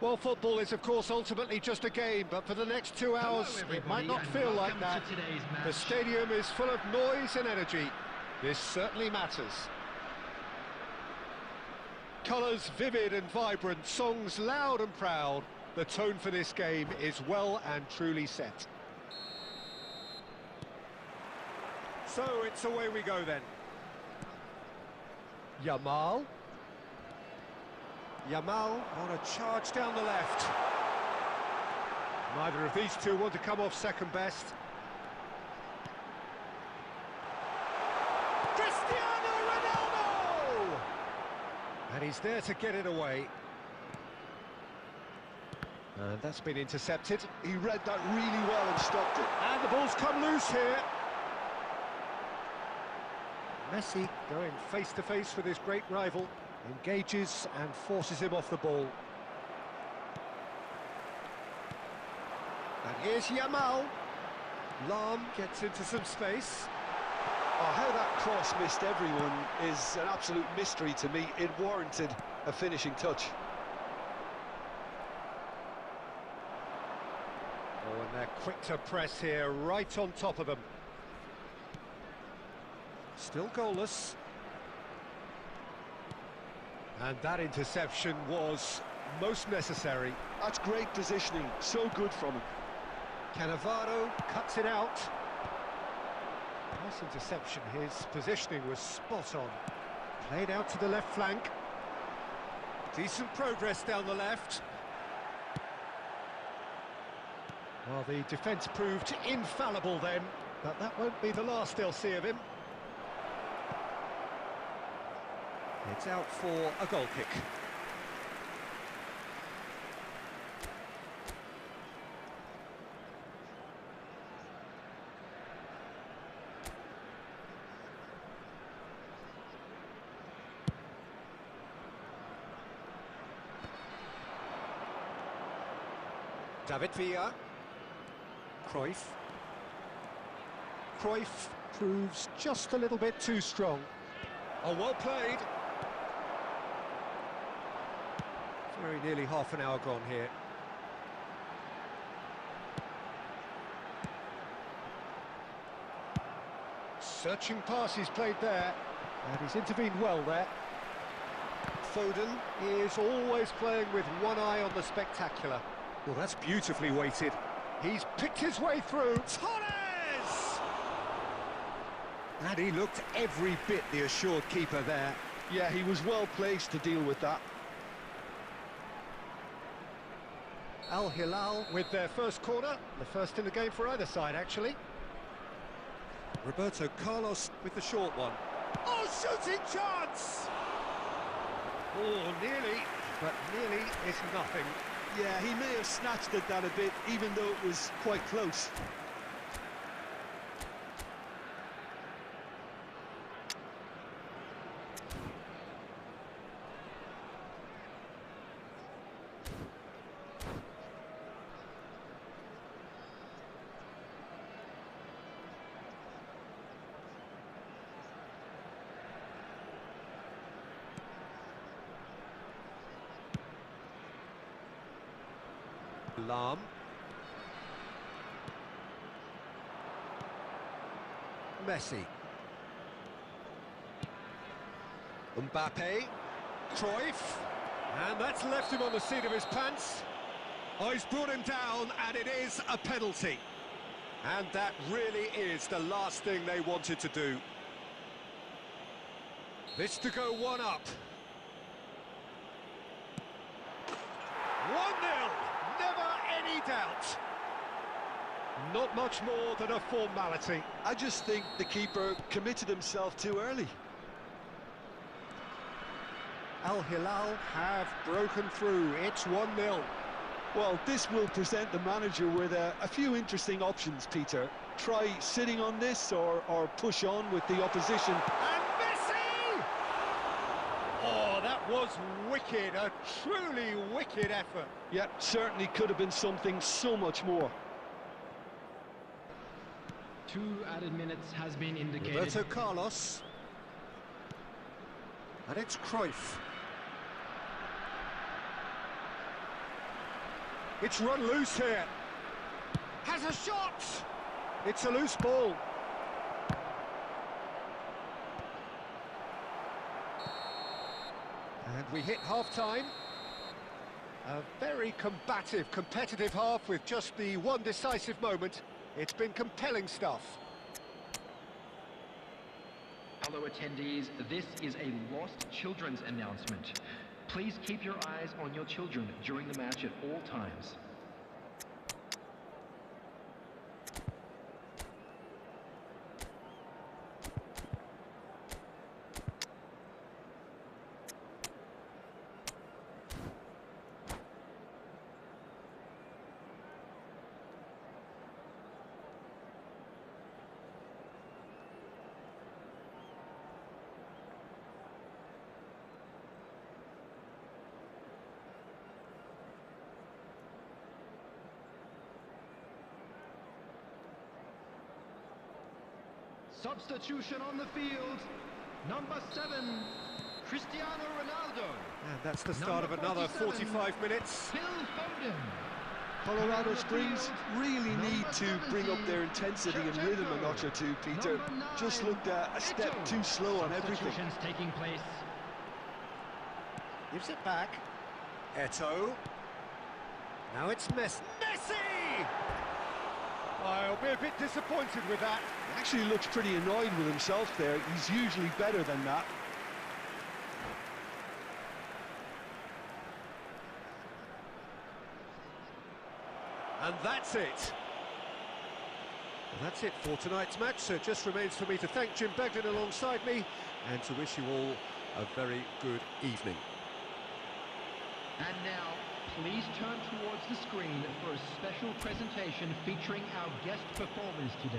Well, football is, of course, ultimately just a game, but for the next 2 hours, it might not feel like that. The stadium is full of noise and energy. This certainly matters. Colours vivid and vibrant, songs loud and proud. The tone for this game is well and truly set. So it's away we go then. Yamal. Yamal on a charge down the left. Neither of these two want to come off second best. Cristiano Ronaldo! And he's there to get it away. And that's been intercepted. He read that really well and stopped it. And the ball's come loose here. Messi going face-to-face with his great rival. Engages and forces him off the ball. And here's Yamal. Lam gets into some space. Oh, how that cross missed everyone is an absolute mystery to me. It warranted a finishing touch. Oh, and they're quick to press here, right on top of them. Still goalless. And that interception was most necessary. That's great positioning, so good from him. Cannavaro cuts it out. Nice interception, his positioning was spot on. Played out to the left flank. Decent progress down the left. Well, the defence proved infallible then, but that won't be the last they'll see of him. It's out for a goal kick. David Villa. Cruyff. Cruyff proves just a little bit too strong. Oh, well played. Very nearly half an hour gone here. Searching pass he's played there, and he's intervened well there. Foden is always playing with one eye on the spectacular. Well, that's beautifully weighted. He's picked his way through. Torres! And he looked every bit the assured keeper there. Yeah, he was well placed to deal with that. Al Hilal with their first corner, the first in the game for either side, actually. Roberto Carlos with the short one. Oh, shooting chance! Oh, nearly, but nearly is nothing. Yeah, he may have snatched at that a bit, even though it was quite close. Lam. Messi. Mbappe. Cruyff. And that's left him on the seat of his pants. Oh, he's brought him down, and it is a penalty. And that really is the last thing they wanted to do. This to go one up. 1-0. Never any doubt. Not much more than a formality. I just think the keeper committed himself too early. Al Hilal have broken through. It's 1-0. Well, this will present the manager with a few interesting options, Peter. Try sitting on this or push on with the opposition. And Messi! Oh, that was wicked. A truly wicked effort. Yeah, certainly could have been something so much more. 2 added minutes has been indicated. Roberto Carlos. And it's Cruyff. It's run loose here. Has a shot! It's a loose ball. And we hit half-time. A very combative, competitive half with just the one decisive moment. It's been compelling stuff. Hello attendees, this is a lost children's announcement. Please keep your eyes on your children during the match at all times. Substitution on the field, number 7, Cristiano Ronaldo. And that's the start of another 45 minutes. Phil Foden. Colorado Springs really need to bring up their intensity and rhythm a notch or two, Peter. Just looked a step too slow on everything. Substitutions taking place. Gives it back. Eto'o. Now it's Messi. I'll be a bit disappointed with that. He actually looks pretty annoyed with himself there. He's usually better than that. And that's it. Well, that's it for tonight's match. So it just remains for me to thank Jim Begden alongside me and to wish you all a very good evening. And now, please turn towards the screen for a special presentation featuring our guest performers today.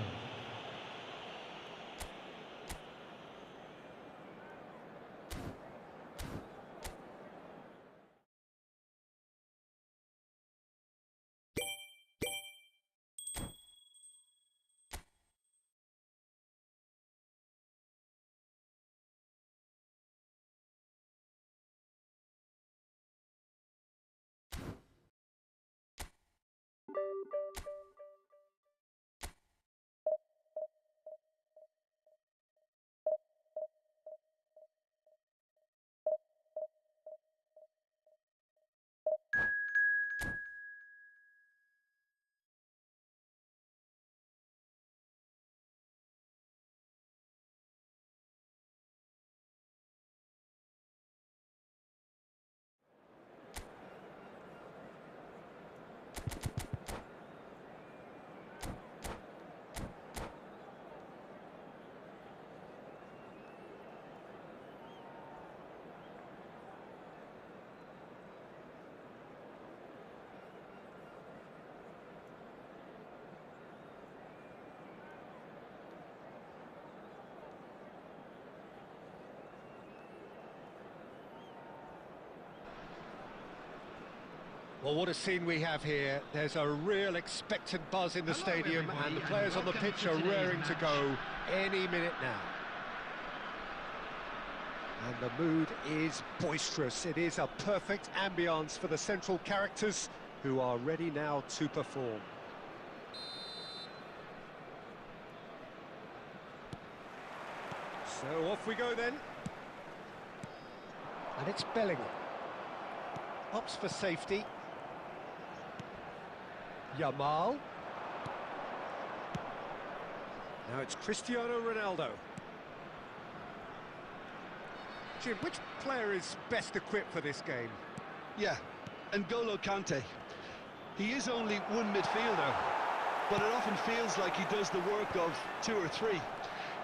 Well, what a scene we have here. There's a real expectant buzz in the stadium, and the players on the pitch are raring to go any minute now. And the mood is boisterous. It is a perfect ambience for the central characters, who are ready now to perform. So off we go then. And it's Bellingham. Opts for safety. Yamal. Now it's Cristiano Ronaldo. Jim, which player is best equipped for this game? Yeah, N'Golo Kante. He is only one midfielder, but it often feels like he does the work of two or three.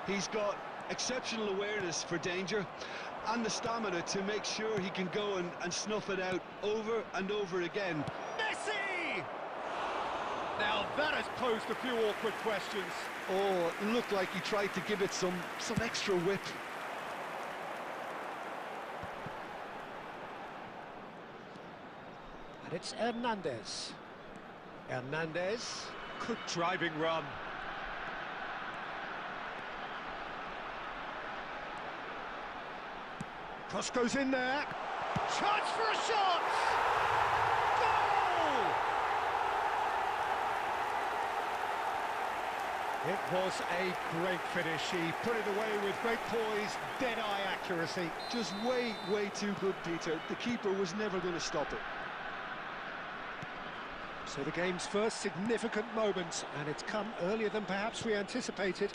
He's got exceptional awareness for danger and the stamina to make sure he can go and snuff it out over and over again. Messi! Now that has posed a few awkward questions. Oh, it looked like he tried to give it some extra whip. And it's Hernandez. Hernandez, good driving run. Cross goes in there. Chance for a shot! Goal! It was a great finish. He put it away with great poise, dead-eye accuracy. Just way too good, Peter. The keeper was never going to stop it. So the game's first significant moment, and it's come earlier than perhaps we anticipated.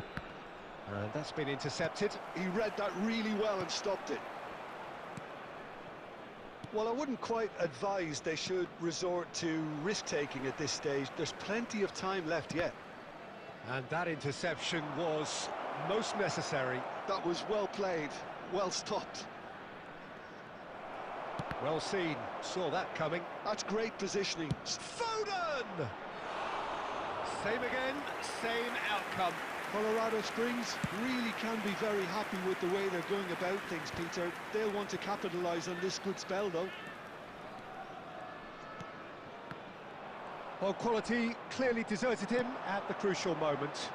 And that's been intercepted. He read that really well and stopped it. Well, I wouldn't quite advise they should resort to risk-taking at this stage. There's plenty of time left yet. And that interception was most necessary. That was well played, well stopped. Well seen, saw that coming. That's great positioning. Foden! Same again, same outcome. Colorado Springs really can be very happy with the way they're going about things, Peter. They'll want to capitalise on this good spell, though. Well, quality clearly deserted him at the crucial moment.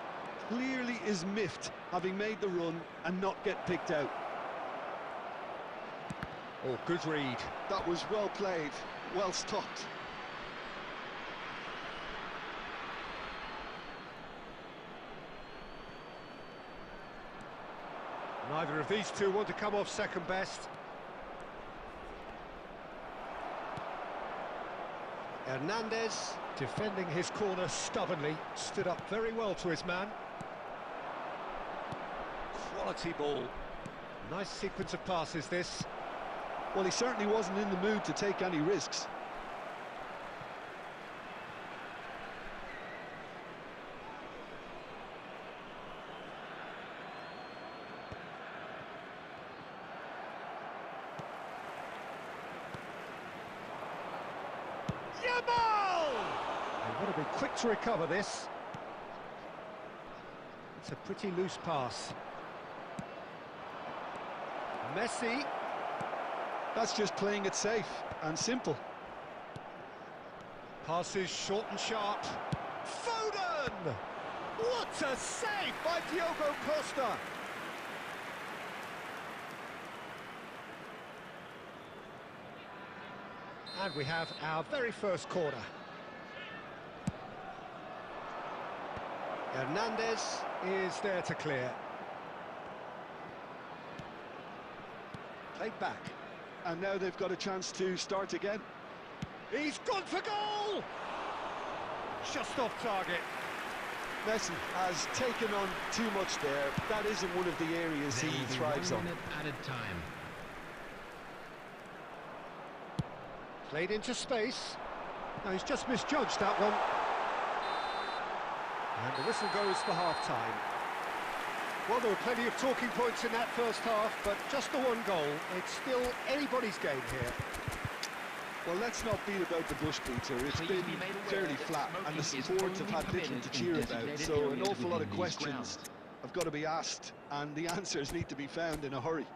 Clearly is miffed, having made the run and not get picked out. Oh, good read. That was well played, well stopped. Neither of these two want to come off second best. Hernandez, defending his corner stubbornly, stood up very well to his man. Quality ball. Nice sequence of passes, this. Well, he certainly wasn't in the mood to take any risks. Yamal! They've got to be quick to recover this. It's a pretty loose pass. Messi. That's just playing it safe and simple. Passes short and sharp. Foden! What a save by Diogo Costa! And we have our very first corner. Hernandez is there to clear. Played back. And now they've got a chance to start again. He's gone for goal! Just off target. Messi has taken on too much there. That isn't one of the areas he thrives on. 1 minute added time. Played into space. No, he's just misjudged that one. And the whistle goes for half-time. Well, there were plenty of talking points in that first half, but just the one goal. It's still anybody's game here. Well, let's not beat about the bush, Peter. It's been fairly flat, and the supports have had little to cheer about, so an awful lot of questions have got to be asked, and the answers need to be found in a hurry.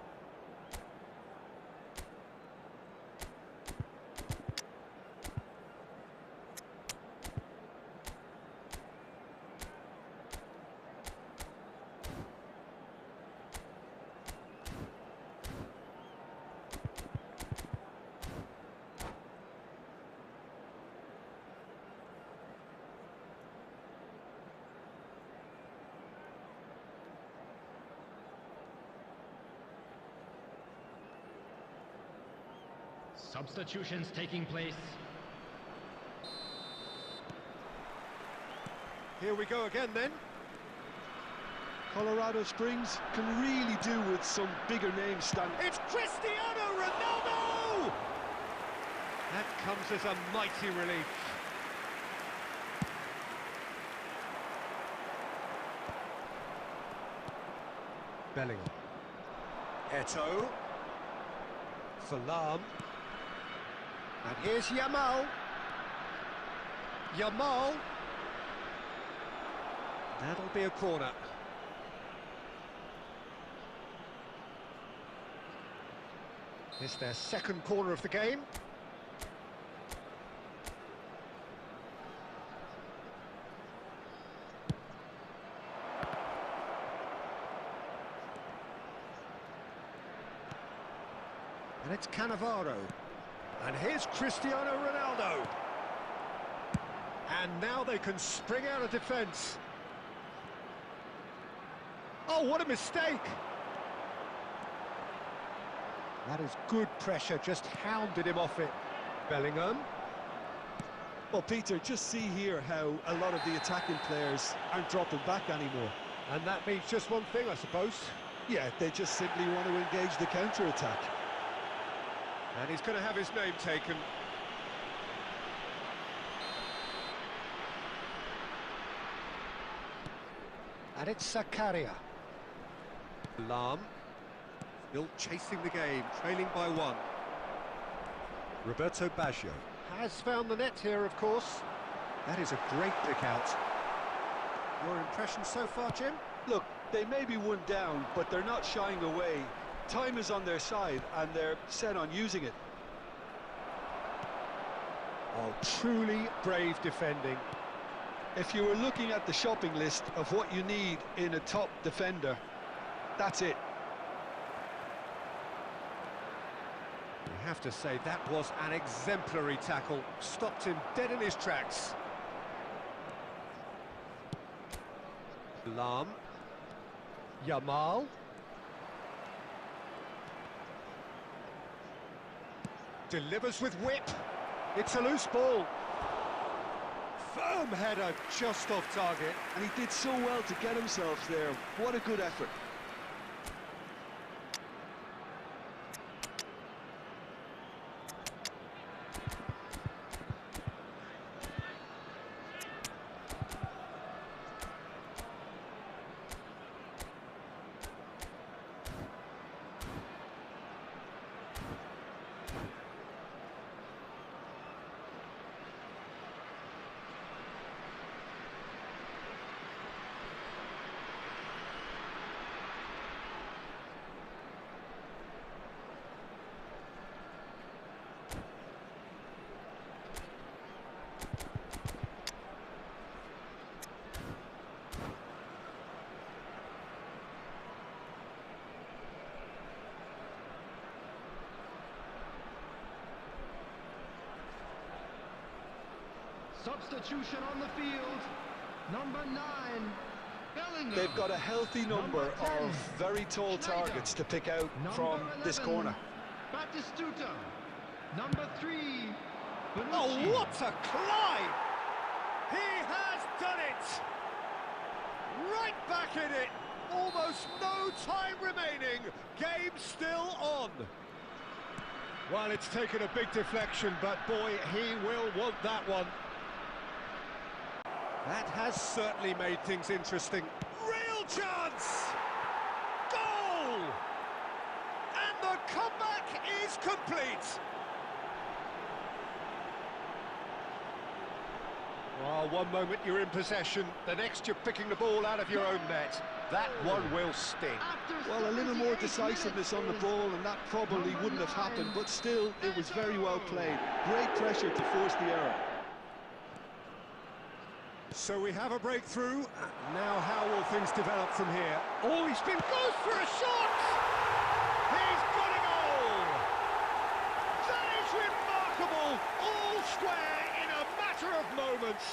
Substitutions taking place. Here we go again then. Colorado Springs can really do with some bigger names standing. It's Cristiano Ronaldo! That comes as a mighty relief. Bellingham. Eto'o. Salam. And here's Yamal. Yamal. That'll be a corner. It's their second corner of the game. And it's Cannavaro. And here's Cristiano Ronaldo. And now they can spring out of defence. Oh, what a mistake! That is good pressure, just hounded him off it. Bellingham. Well, Peter, just see here how a lot of the attacking players aren't dropping back anymore. And that means just one thing, I suppose. Yeah, they just simply want to engage the counter-attack. And he's going to have his name taken. And it's Zakaria. Lam. Still chasing the game, trailing by 1. Roberto Baggio has found the net here, of course. That is a great pick out. Your impression so far, Jim? Look, they may be one down, but they're not shying away. Time is on their side, and they're set on using it. Oh, truly brave defending. If you were looking at the shopping list of what you need in a top defender, that's it. You have to say that was an exemplary tackle. Stopped him dead in his tracks. Lam. Yamal. Delivers with whip. It's a loose ball. Firm header just off target. And he did so well to get himself there. What a good effort. Substitution on the field. Number 9, Bellingham. They've got a healthy number of very tall targets to pick out from this corner. Batistuta. Number 3, Bonucci. Oh, what a climb! He has done it! Right back in it! Almost no time remaining. Game still on. Well, it's taken a big deflection, but boy, he will want that one. That has certainly made things interesting. Real chance! Goal! And the comeback is complete. Well, one moment you're in possession, the next you're picking the ball out of your own net. That one will sting. Well, a little more decisiveness on the ball, and that probably wouldn't have happened, but still, it was very well played. Great pressure to force the error. So we have a breakthrough. Now how will things develop from here? Oh, he's been goes for a shot! He's got a goal! That is remarkable! All square in a matter of moments.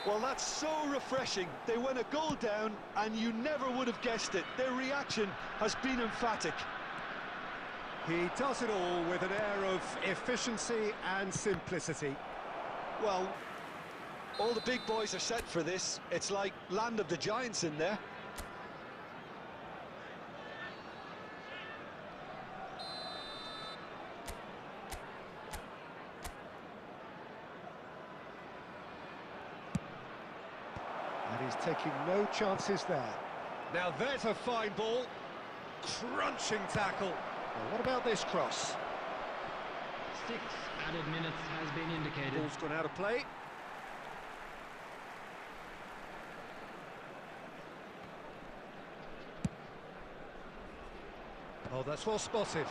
Well, that's so refreshing. They went a goal down, and you never would have guessed it. Their reaction has been emphatic. He does it all with an air of efficiency and simplicity. Well, all the big boys are set for this. It's like land of the giants in there. And he's taking no chances there. Now there's a fine ball. Crunching tackle. Well, what about this cross? 6 added minutes has been indicated. Ball's gone out of play. Oh, that's well spotted.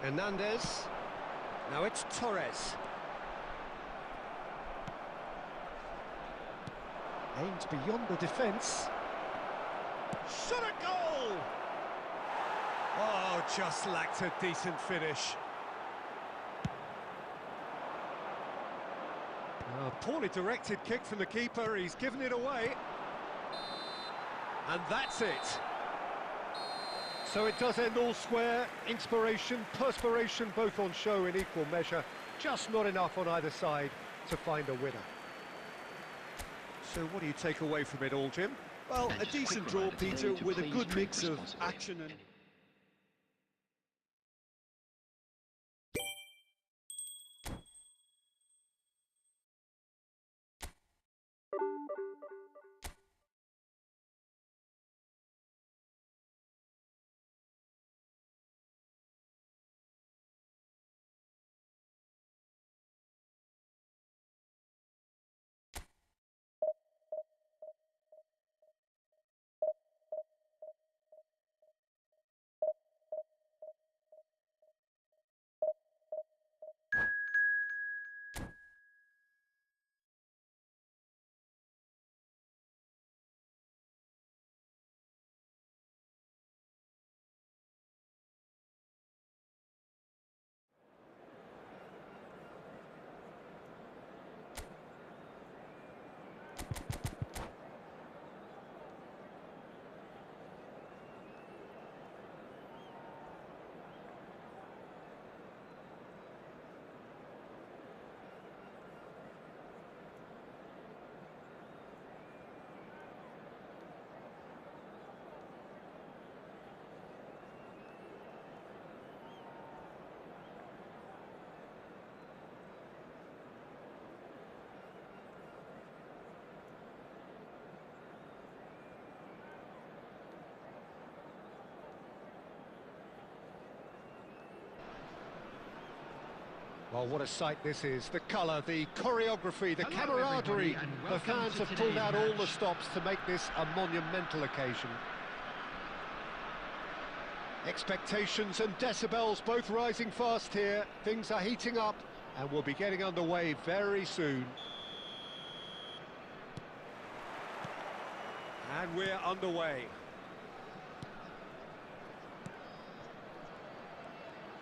Hernandez. Now it's Torres. Aims beyond the defence. Shot a goal! Oh, just lacked a decent finish. A poorly directed kick from the keeper, he's given it away. And that's it. So it does end all square. Inspiration, perspiration, both on show in equal measure. Just not enough on either side to find a winner. So what do you take away from it all, Jim? Well, a decent draw, Peter, with a good mix of action and... Well, what a sight this is. The colour, the choreography, the camaraderie. The fans have pulled out all the stops to make this a monumental occasion. Expectations and decibels both rising fast here. Things are heating up and we'll be getting underway very soon. And we're underway.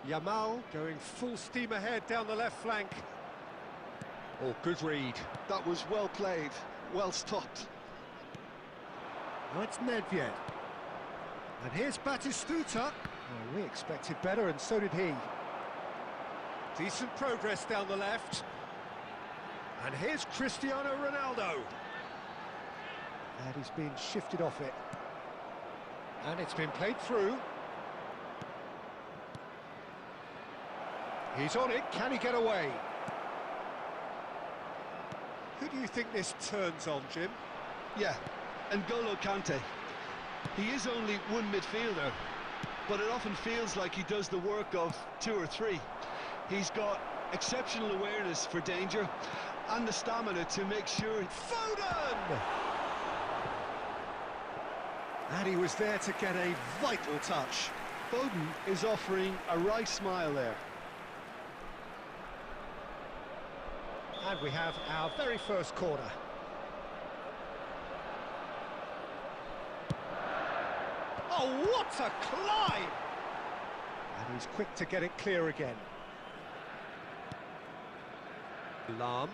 Yamal going full steam ahead down the left flank. Oh, good read. That was well played, well stopped. Now it's Nedved. And here's Batistuta. Oh, we expected better, and so did he. Decent progress down the left. And here's Cristiano Ronaldo. And he's been shifted off it. And it's been played through. He's on it, can he get away? Who do you think this turns on, Jim? Yeah, N'Golo Kante. He is only one midfielder, but it often feels like he does the work of 2 or 3. He's got exceptional awareness for danger and the stamina to make sure... Foden! And he was there to get a vital touch. Foden is offering a wry smile there. And we have our very first corner. Oh, what a climb! And he's quick to get it clear again. Lam.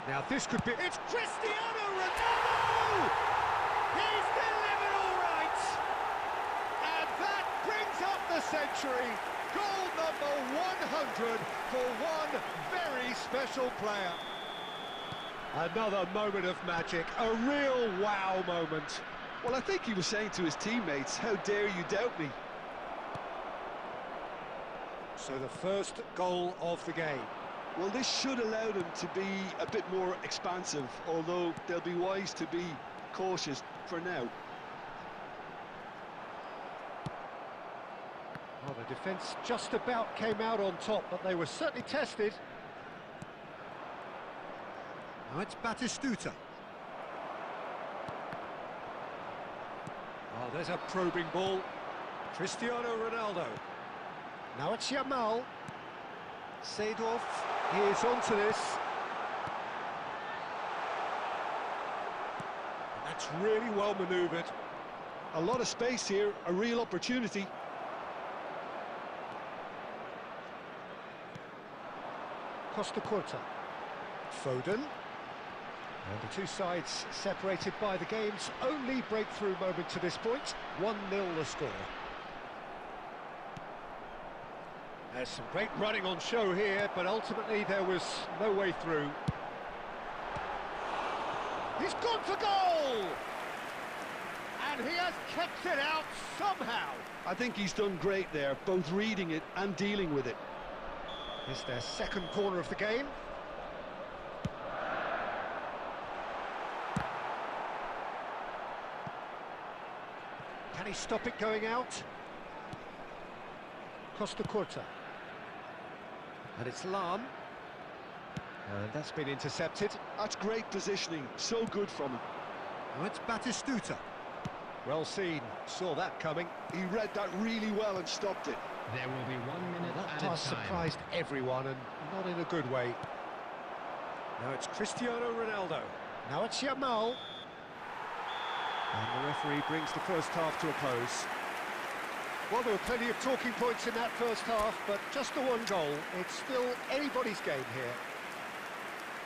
Now this could be... It's Cristiano Ronaldo! He's delivered all right! And that brings up the century. Goal number 100 for one very special player. Another moment of magic, a real wow moment. Well, I think he was saying to his teammates, how dare you doubt me? So the first goal of the game. Well, this should allow them to be a bit more expansive, although they'll be wise to be cautious for now. Well, the defence just about came out on top, but they were certainly tested. Now it's Batistuta. Oh, there's a probing ball. Cristiano Ronaldo. Now it's Yamal. Seedorf, he is onto this. And that's really well manoeuvred. A lot of space here, a real opportunity. Costa Curta. Foden. And the two sides separated by the game's only breakthrough moment to this point. 1-0 the score. There's some great running on show here, but ultimately there was no way through. He's gone for goal! And he has kept it out somehow. I think he's done great there, both reading it and dealing with it. It's their second corner of the game. Can he stop it going out? Costa Curta. And it's Lam. And that's been intercepted. That's great positioning, so good from him. Now it's Batistuta. Well seen, saw that coming. He read that really well and stopped it. There will be 1 minute That added pass time. surprised everyone, and not in a good way. Now it's Cristiano Ronaldo. Now it's Yamal. And the referee brings the first half to a close. Well, there were plenty of talking points in that first half, but just the one goal. It's still anybody's game here.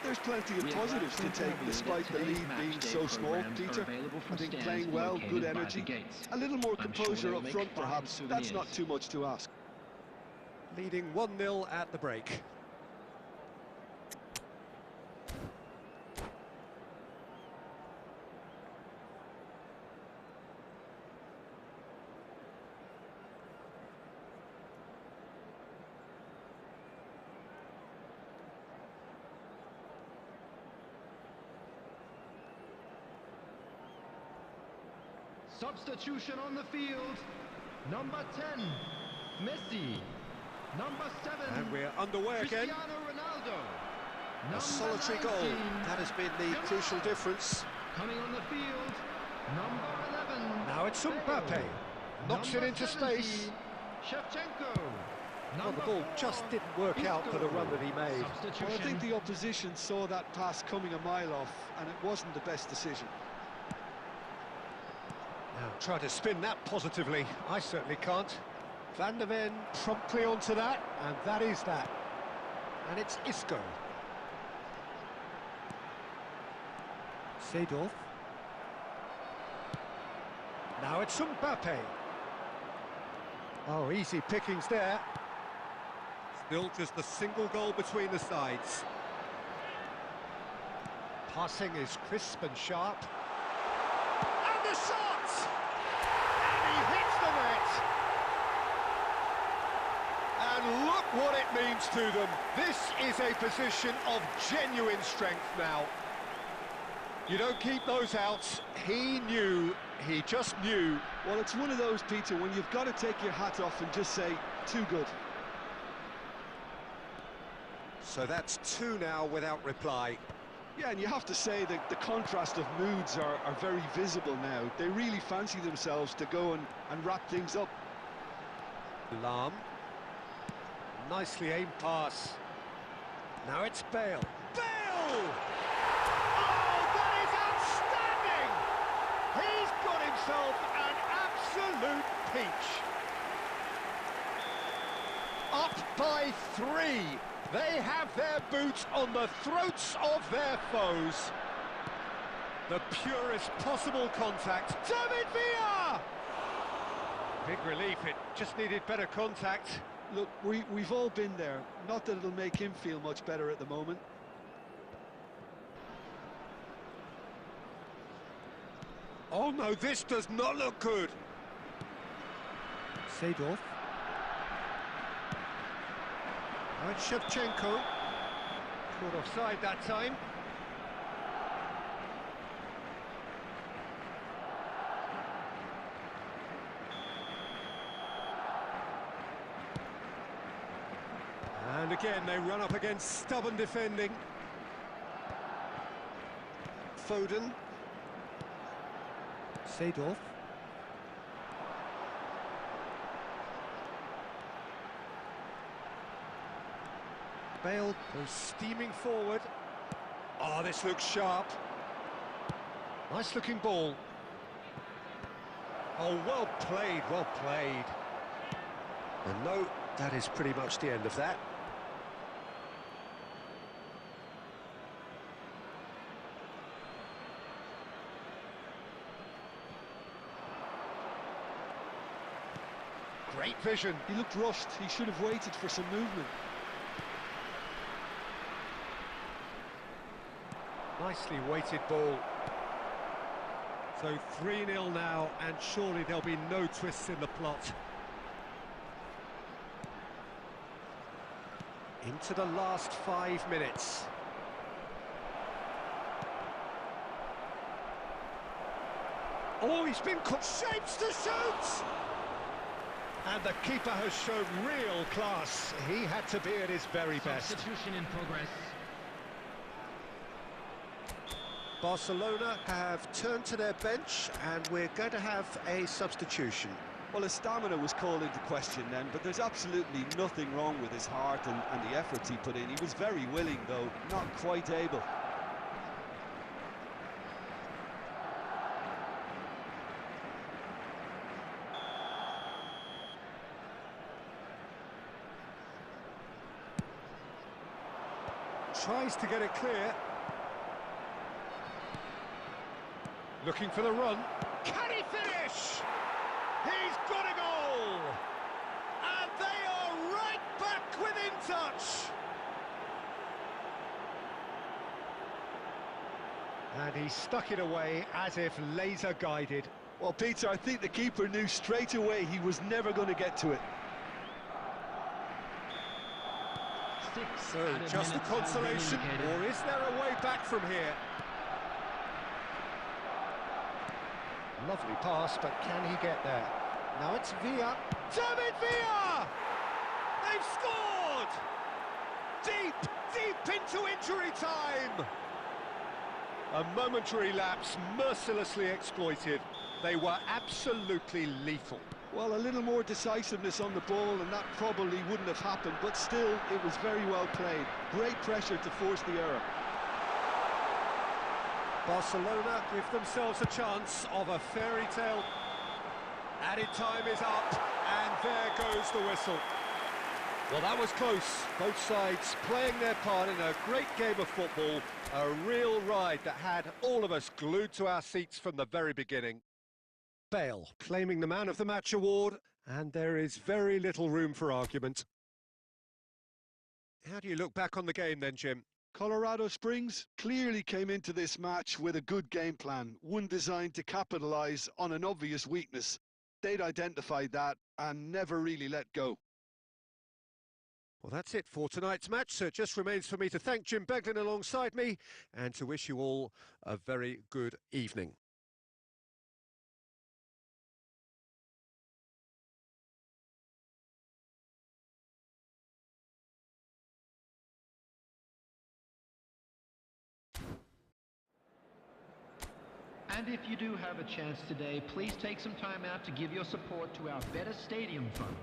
There's plenty of positives to take, despite the lead being so small, Peter. I think playing well, good energy, a little more composure up front perhaps, that's not too much to ask. Leading 1-0 at the break. Substitution on the field. Number 10, Messi. Number 7, And we're underway again. Cristiano Ronaldo. A solitary goal. 19, That has been the crucial difference. coming on the field. Number 11. Now it's Mbappe. Knocks it into space. Shevchenko. Well, the ball just didn't work out for the run that he made. Well, I think the opposition saw that pass coming a mile off, and it wasn't the best decision. Now, try to spin that positively. I certainly can't. Van der Ven promptly onto that, and that is that. And it's Isco. Seedorf. Now it's Mbappe. Oh, easy pickings there. Still just a single goal between the sides. Passing is crisp and sharp. And the shot! And he hits the net! And look what it means to them. This is a position of genuine strength now. You don't keep those out. He knew, he just knew. Well, it's one of those, Peter, when you've got to take your hat off and just say, too good. So that's two now without reply. Yeah, and you have to say that the contrast of moods are very visible now. They really fancy themselves to go and wrap things up. Lam. Nicely aimed pass. Now it's Bale. Bale! Oh, that is outstanding! He's got himself an absolute peach. Up by 3. They have their boots on the throats of their foes. The purest possible contact. David Villa! Big relief, it just needed better contact. Look, we've all been there. Not that it'll make him feel much better at the moment. Oh no, this does not look good. Seedorf. And Shevchenko. Caught offside that time. And again, they run up against stubborn defending. Foden. Seedorf. Bale goes steaming forward. Oh, this looks sharp. Nice looking ball. Oh, well played, well played. And no, that is pretty much the end of that. Great vision. He looked rushed. He should have waited for some movement. Nicely weighted ball. So 3-0 now, and surely there'll be no twists in the plot. Into the last 5 minutes. Oh, he's been caught. Shapes to shoot! And the keeper has shown real class. He had to be at his very best. Substitution in progress. Barcelona have turned to their bench, and we're going to have a substitution. Well, his stamina was called into question then, but there's absolutely nothing wrong with his heart and the efforts he put in. He was very willing, though, not quite able. Tries to get it clear. Looking for the run. Can he finish? He's got a goal! And they are right back within touch! And he stuck it away as if laser guided. Well, Peter, I think the keeper knew straight away he was never going to get to it. So, just the consolation, or is there a way back from here? Lovely pass, but can he get there? Now it's Villa. David Villa! They've scored! Deep into injury time! A momentary lapse, mercilessly exploited. They were absolutely lethal. Well, a little more decisiveness on the ball, and that probably wouldn't have happened, but still, it was very well played. Great pressure to force the error. Barcelona give themselves a chance of a fairy tale. Added time is up, and there goes the whistle. Well, that was close. Both sides playing their part in a great game of football. A real ride that had all of us glued to our seats from the very beginning. Bale claiming the Man of the Match award, and there is very little room for argument. How do you look back on the game then, Jim? Colorado Springs clearly came into this match with a good game plan, one designed to capitalise on an obvious weakness. They'd identified that and never really let go. Well, that's it for tonight's match, so it just remains for me to thank Jim Beglin alongside me and to wish you all a very good evening. And if you do have a chance today, please take some time out to give your support to our Better Stadium Fund.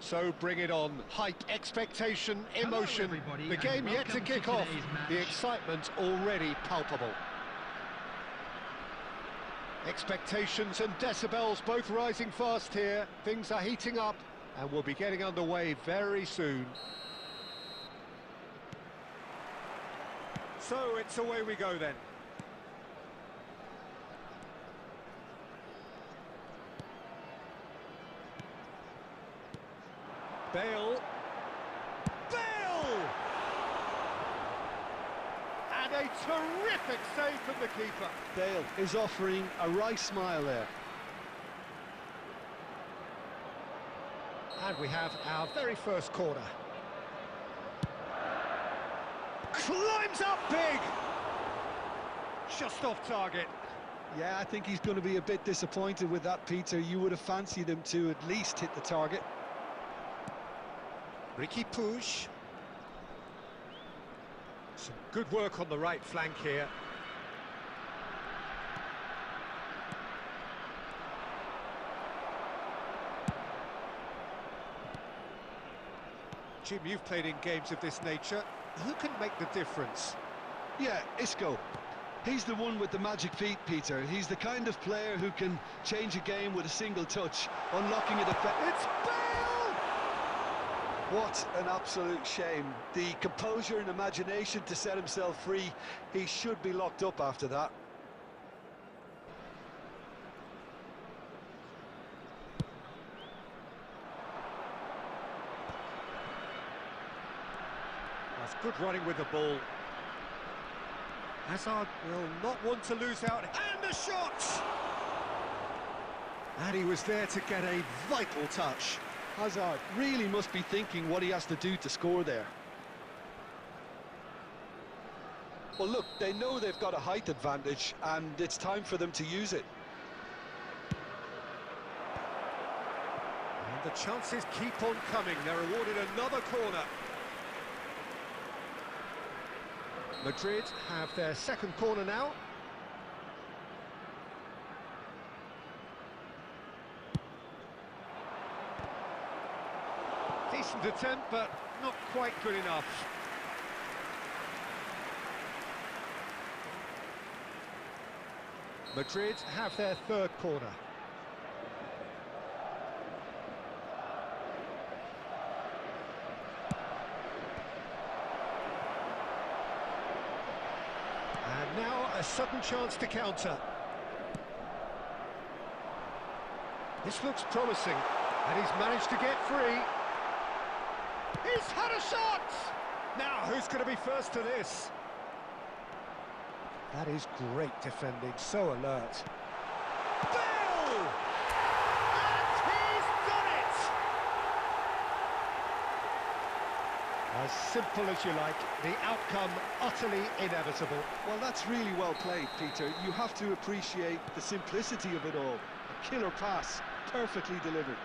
So bring it on. Hype, expectation, Hello, emotion. everybody, The and game yet to welcome to kick off. today's match. The excitement already palpable. Expectations and decibels both rising fast here. Things are heating up and we'll be getting underway very soon. So it's away we go then. Bale. Bale! And a terrific save from the keeper. Bale is offering a wry smile there. And we have our very first corner. Climbs up big! Just off target. Yeah, I think he's going to be a bit disappointed with that, Peter. You would have fancied him to at least hit the target. RANKPUSH. Some good work on the right flank here. Jim, you've played in games of this nature. Who can make the difference? Yeah, Isco. He's the one with the magic feet, Peter. He's the kind of player who can change a game with a single touch, unlocking a defense. It's Bale! What an absolute shame. The composure and imagination to set himself free. He should be locked up after that. That's good running with the ball. Hazard will not want to lose out. And a shot! And he was there to get a vital touch. Hazard really must be thinking what he has to do to score there. Well, look, they know they've got a height advantage, and it's time for them to use it. And the chances keep on coming. They're awarded another corner. Madrid have their second corner now. Decent attempt, but not quite good enough. Madrid have their third corner. And now a sudden chance to counter. This looks promising, and he's managed to get free. He's had a shot! Now, who's going to be first to this? That is great defending, so alert. Bale! And he's done it! As simple as you like, the outcome utterly inevitable. Well, that's really well played, Peter. You have to appreciate the simplicity of it all. A killer pass, perfectly delivered.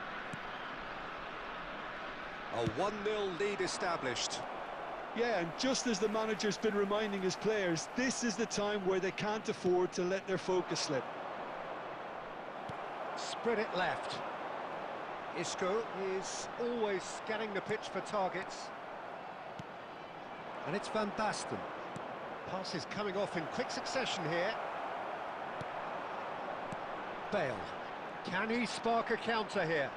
A 1-0 lead established. Yeah, and just as the manager's been reminding his players, this is the time where they can't afford to let their focus slip. Spread it left. Isco is always scanning the pitch for targets. And it's Van Basten. Passes coming off in quick succession here. Bale. Can he spark a counter here?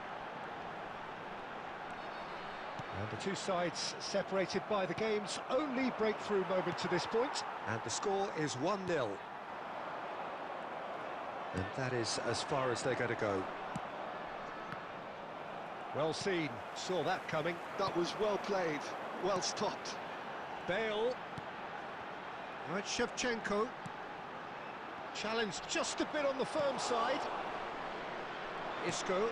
And the two sides separated by the game's only breakthrough moment to this point. And the score is 1-0. And that is as far as they're going to go. Well seen, saw that coming. That was well played, well stopped. Bale. Now it's Shevchenko. Challenged just a bit on the firm side. Isco.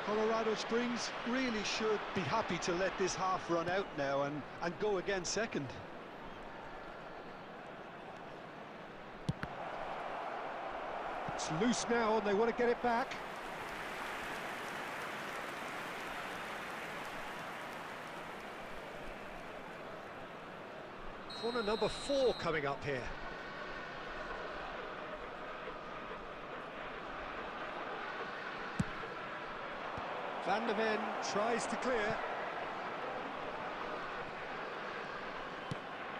Colorado Springs really should be happy to let this half run out now and go again second. It's loose now and they want to get it back. Corner number 4 coming up here. Van der Ven tries to clear.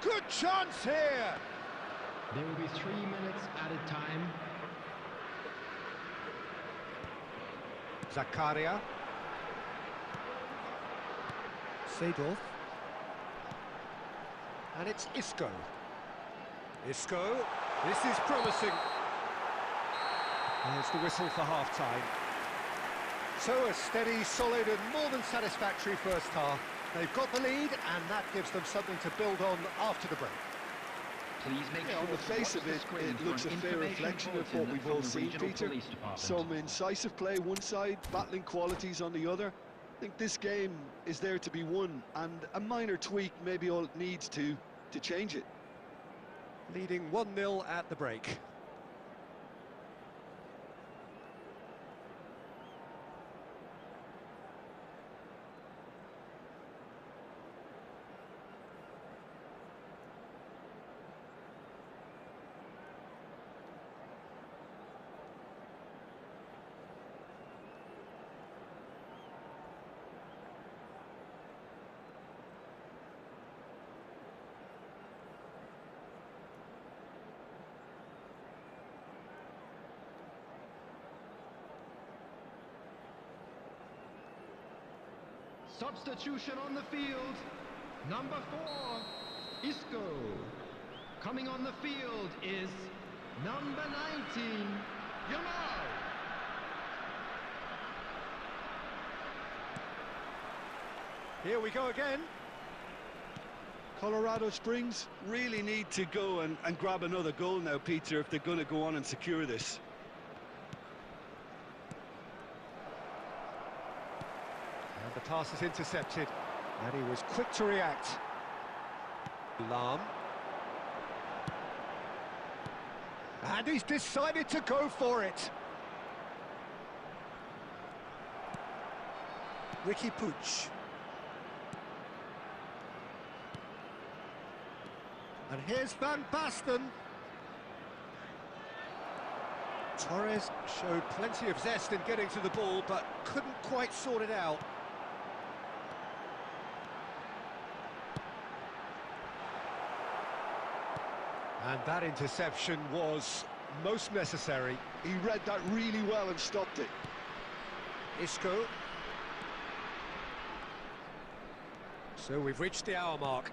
Good chance here! There will be 3 minutes added time. Zakaria. Seedorf. And it's Isco. Isco, this is promising. There's the whistle for half-time. So a steady, solid and more than satisfactory first half. They've got the lead and that gives them something to build on after the break. Please make sure On the face of it, it looks a fair reflection of what we've all seen, Peter. Some incisive play one side, battling qualities on the other. I think this game is there to be won, and a minor tweak maybe all it needs to change it. Leading 1-0 at the break. Substitution on the field. Number 4, Isco. Coming on the field is number 19, Yamal. Here we go again. Colorado Springs really need to go and grab another goal now, Peter, if they're going to go on and secure this. And the pass is intercepted, and he was quick to react. Lahm. And he's decided to go for it. Ricky Puig. And here's Van Basten. Torres showed plenty of zest in getting to the ball, but couldn't quite sort it out. And that interception was most necessary. He read that really well and stopped it. Isco. So we've reached the hour mark.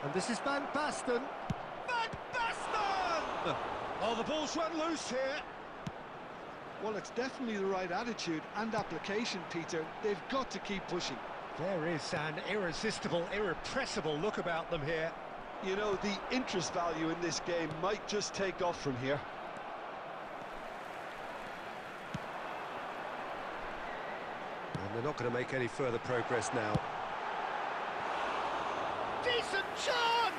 And this is Van Basten. Van Basten! Oh, the ball's run loose here. Well, it's definitely the right attitude and application, Peter. They've got to keep pushing. There is an irresistible, irrepressible look about them here. You know, the interest value in this game might just take off from here. And they're not going to make any further progress now. Decent chance!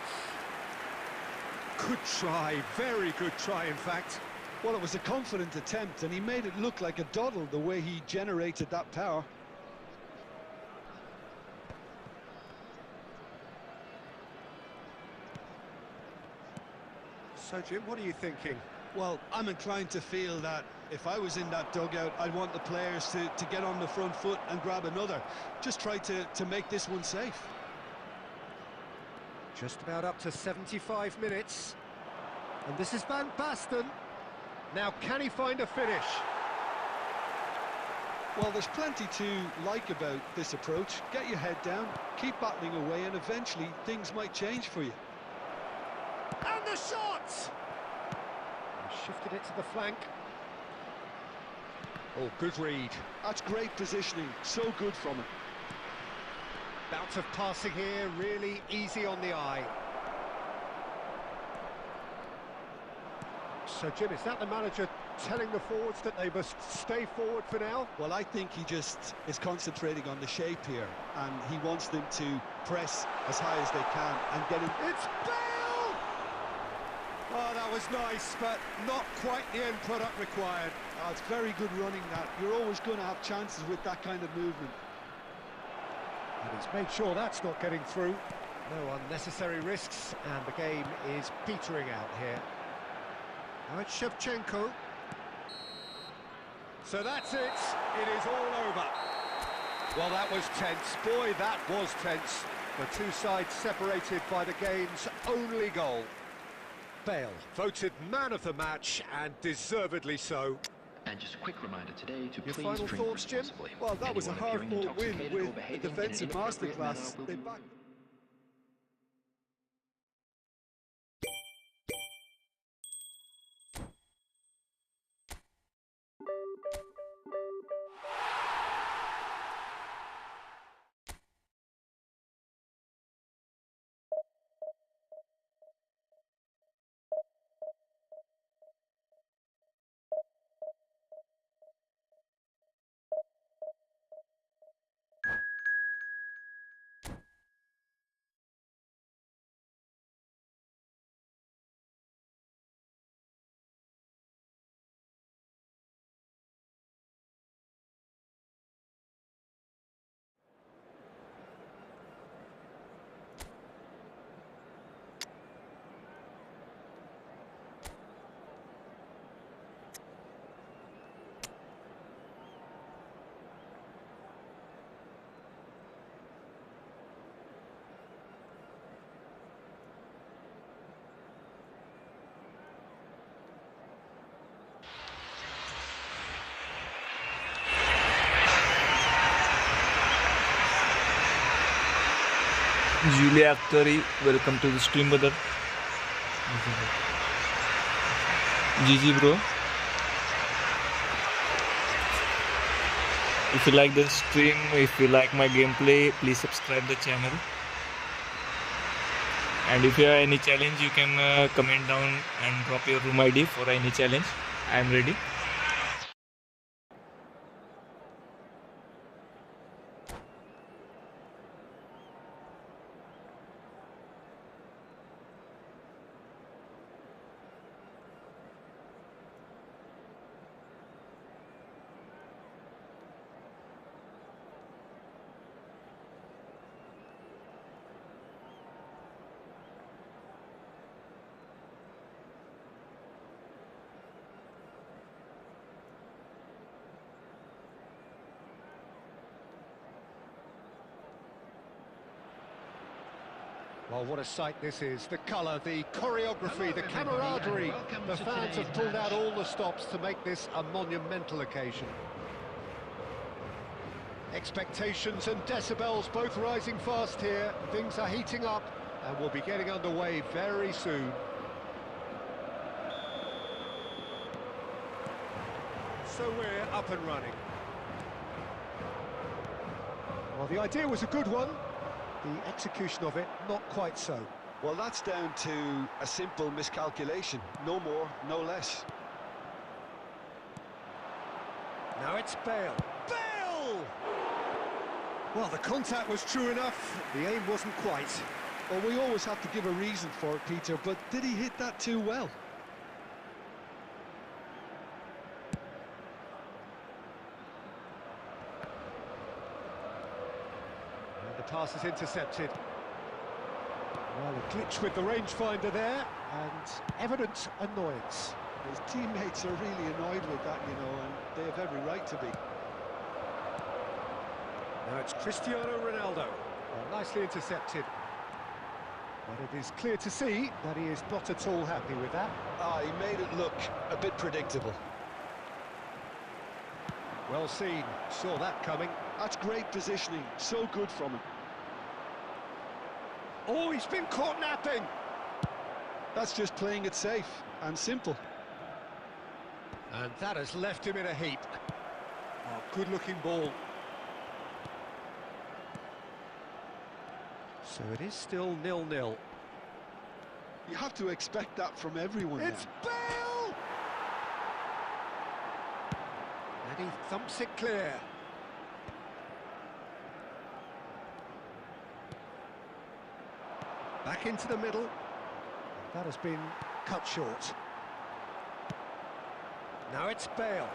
Good try, very good try, in fact. Well, it was a confident attempt, and he made it look like a doddle the way he generated that power. So, Jim, what are you thinking? Well, I'm inclined to feel that if I was in that dugout, I'd want the players to get on the front foot and grab another. Just try to make this one safe. Just about up to 75 minutes. And this is Van Basten. Now, can he find a finish? Well, there's plenty to like about this approach. Get your head down, keep battling away, and eventually things might change for you. And the shot! He shifted it to the flank. Oh, good read. That's great positioning, so good from him. Bout of passing here, really easy on the eye. So, Jim, is that the manager telling the forwards that they must stay forward for now? Well, I think he just is concentrating on the shape here, and he wants them to press as high as they can and get in. It's Bale! Oh, that was nice, but not quite the end product required. Oh, it's very good running, that. You're always going to have chances with that kind of movement. And he's made sure that's not getting through. No unnecessary risks, and the game is petering out here. Now it's Shevchenko. So that's it. It is all over. Well, that was tense. Boy, that was tense. The two sides separated by the game's only goal. Bale voted man of the match, and deservedly so. And just a quick reminder today to Your please final drink thoughts, Jim? responsibly. Well, that was a Anyone appearing hard-fought win intoxicated or with a behaving in an defensive inappropriate manner masterclass. will They be- back. Julia Akhtori, welcome to the stream, brother. GG, bro. If you like the stream, if you like my gameplay, please subscribe the channel. And if you have any challenge, you can comment down and drop your room ID for any challenge. I am ready. Well, what a sight this is. The colour, the choreography, the camaraderie. Welcome The to fans have today's pulled out match. all the stops to make this a monumental occasion. Expectations and decibels both rising fast here. Things are heating up and we'll be getting underway very soon. So we're up and running. Well, the idea was a good one. The execution of it, not quite so. Well, that's down to a simple miscalculation. No more, no less. Now it's Bale. Bale! Well, the contact was true enough. The aim wasn't quite. Well, we always have to give a reason for it, Peter, but did he hit that too well? And the pass is intercepted. Well, a glitch with the rangefinder there, and evident annoyance. His teammates are really annoyed with that, you know, and they have every right to be. Now it's Cristiano Ronaldo. Well, nicely intercepted. But it is clear to see that he is not at all happy with that. Ah, he made it look a bit predictable. Well seen, saw that coming. That's great positioning, so good from him. Oh, he's been caught napping! That's just playing it safe and simple. And that has left him in a heap. Oh, good-looking ball. So it is still 0-0. You have to expect that from everyone now. It's Bale! And he thumps it clear. Back into the middle. That has been cut short. Now it's Bale.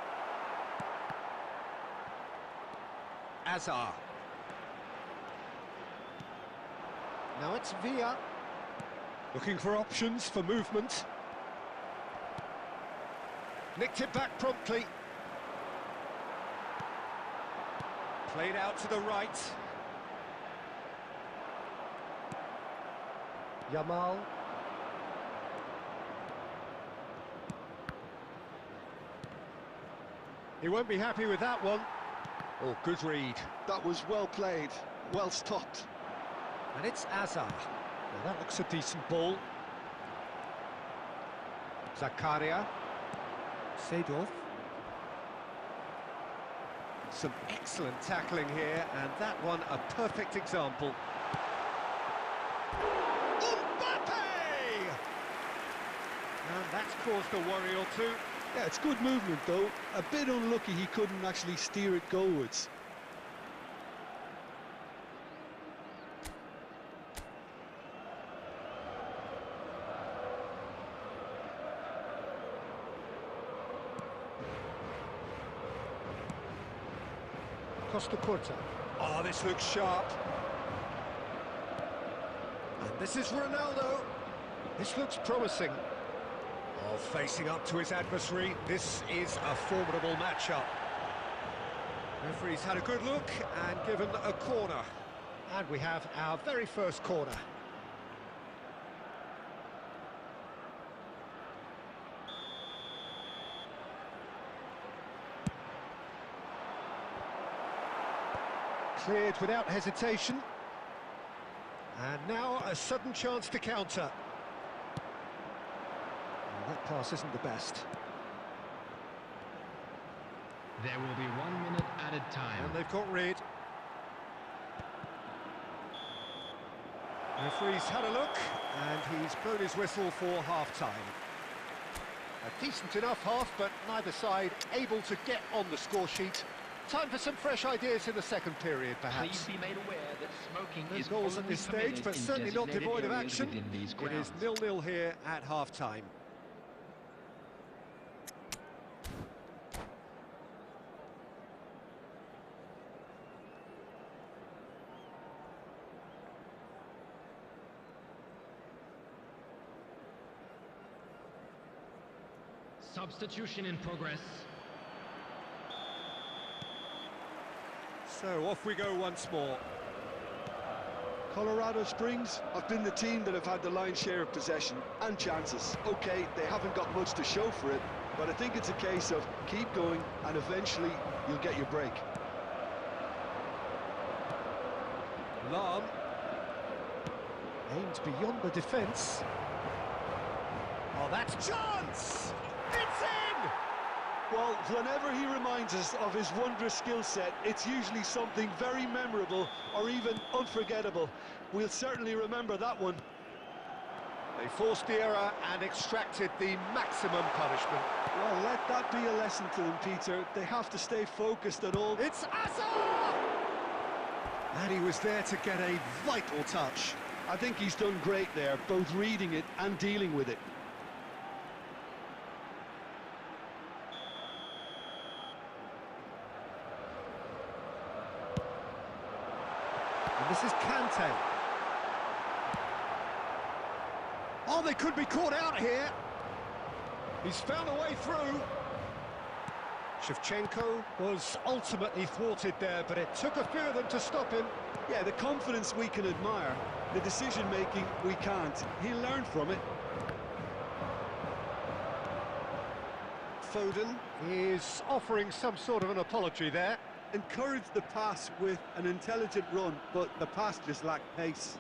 Azar. Now it's Villa. Looking for options for movement. Nicked it back promptly. Played out to the right. Yamal. He won't be happy with that one. Oh, good read. That was well played, well stopped. And it's Azar. Well, that looks a decent ball. Zakaria. Seedorf. Some excellent tackling here, and that one a perfect example. And that's caused a worry or two. Yeah, it's good movement though. A bit unlucky he couldn't actually steer it goalwards. Costa Curta. Oh, this looks sharp. And this is Ronaldo. This looks promising. Oh, facing up to his adversary, this is a formidable matchup. Referee's had a good look and given a corner. And we have our very first corner. Cleared without hesitation. And now a sudden chance to counter. Well, that pass isn't the best. There will be 1 minute added time. And they've got rid. Referee's had a look, and he's blown his whistle for half-time. A decent enough half, but neither side able to get on the score sheet. Time for some fresh ideas in the second period, perhaps. Please be made aware that smoking No is goals at only this stage, permitted but in certainly not designated devoid of areas action. within these It is grounds. 0-0 here at half-time. Substitution in progress. So off we go once more. Colorado Springs have been the team that have had the lion's share of possession and chances. Okay, they haven't got much to show for it, but I think it's a case of keep going and eventually you'll get your break. Lam aims beyond the defence. Oh, that's chance! It's in! Well, whenever he reminds us of his wondrous skill set, it's usually something very memorable or even unforgettable. We'll certainly remember that one. They forced the error and extracted the maximum punishment. Well, let that be a lesson to them, Peter. They have to stay focused at all. It's Azar! And he was there to get a vital touch. I think he's done great there, both reading it and dealing with it. And this is Kante. Oh, they could be caught out here. He's found a way through. Shevchenko was ultimately thwarted there, but it took a few of them to stop him. Yeah, the confidence we can admire, the decision-making we can't. He'll learn from it. Foden is offering some sort of an apology there. Encouraged the pass with an intelligent run, but the pass just lacked pace.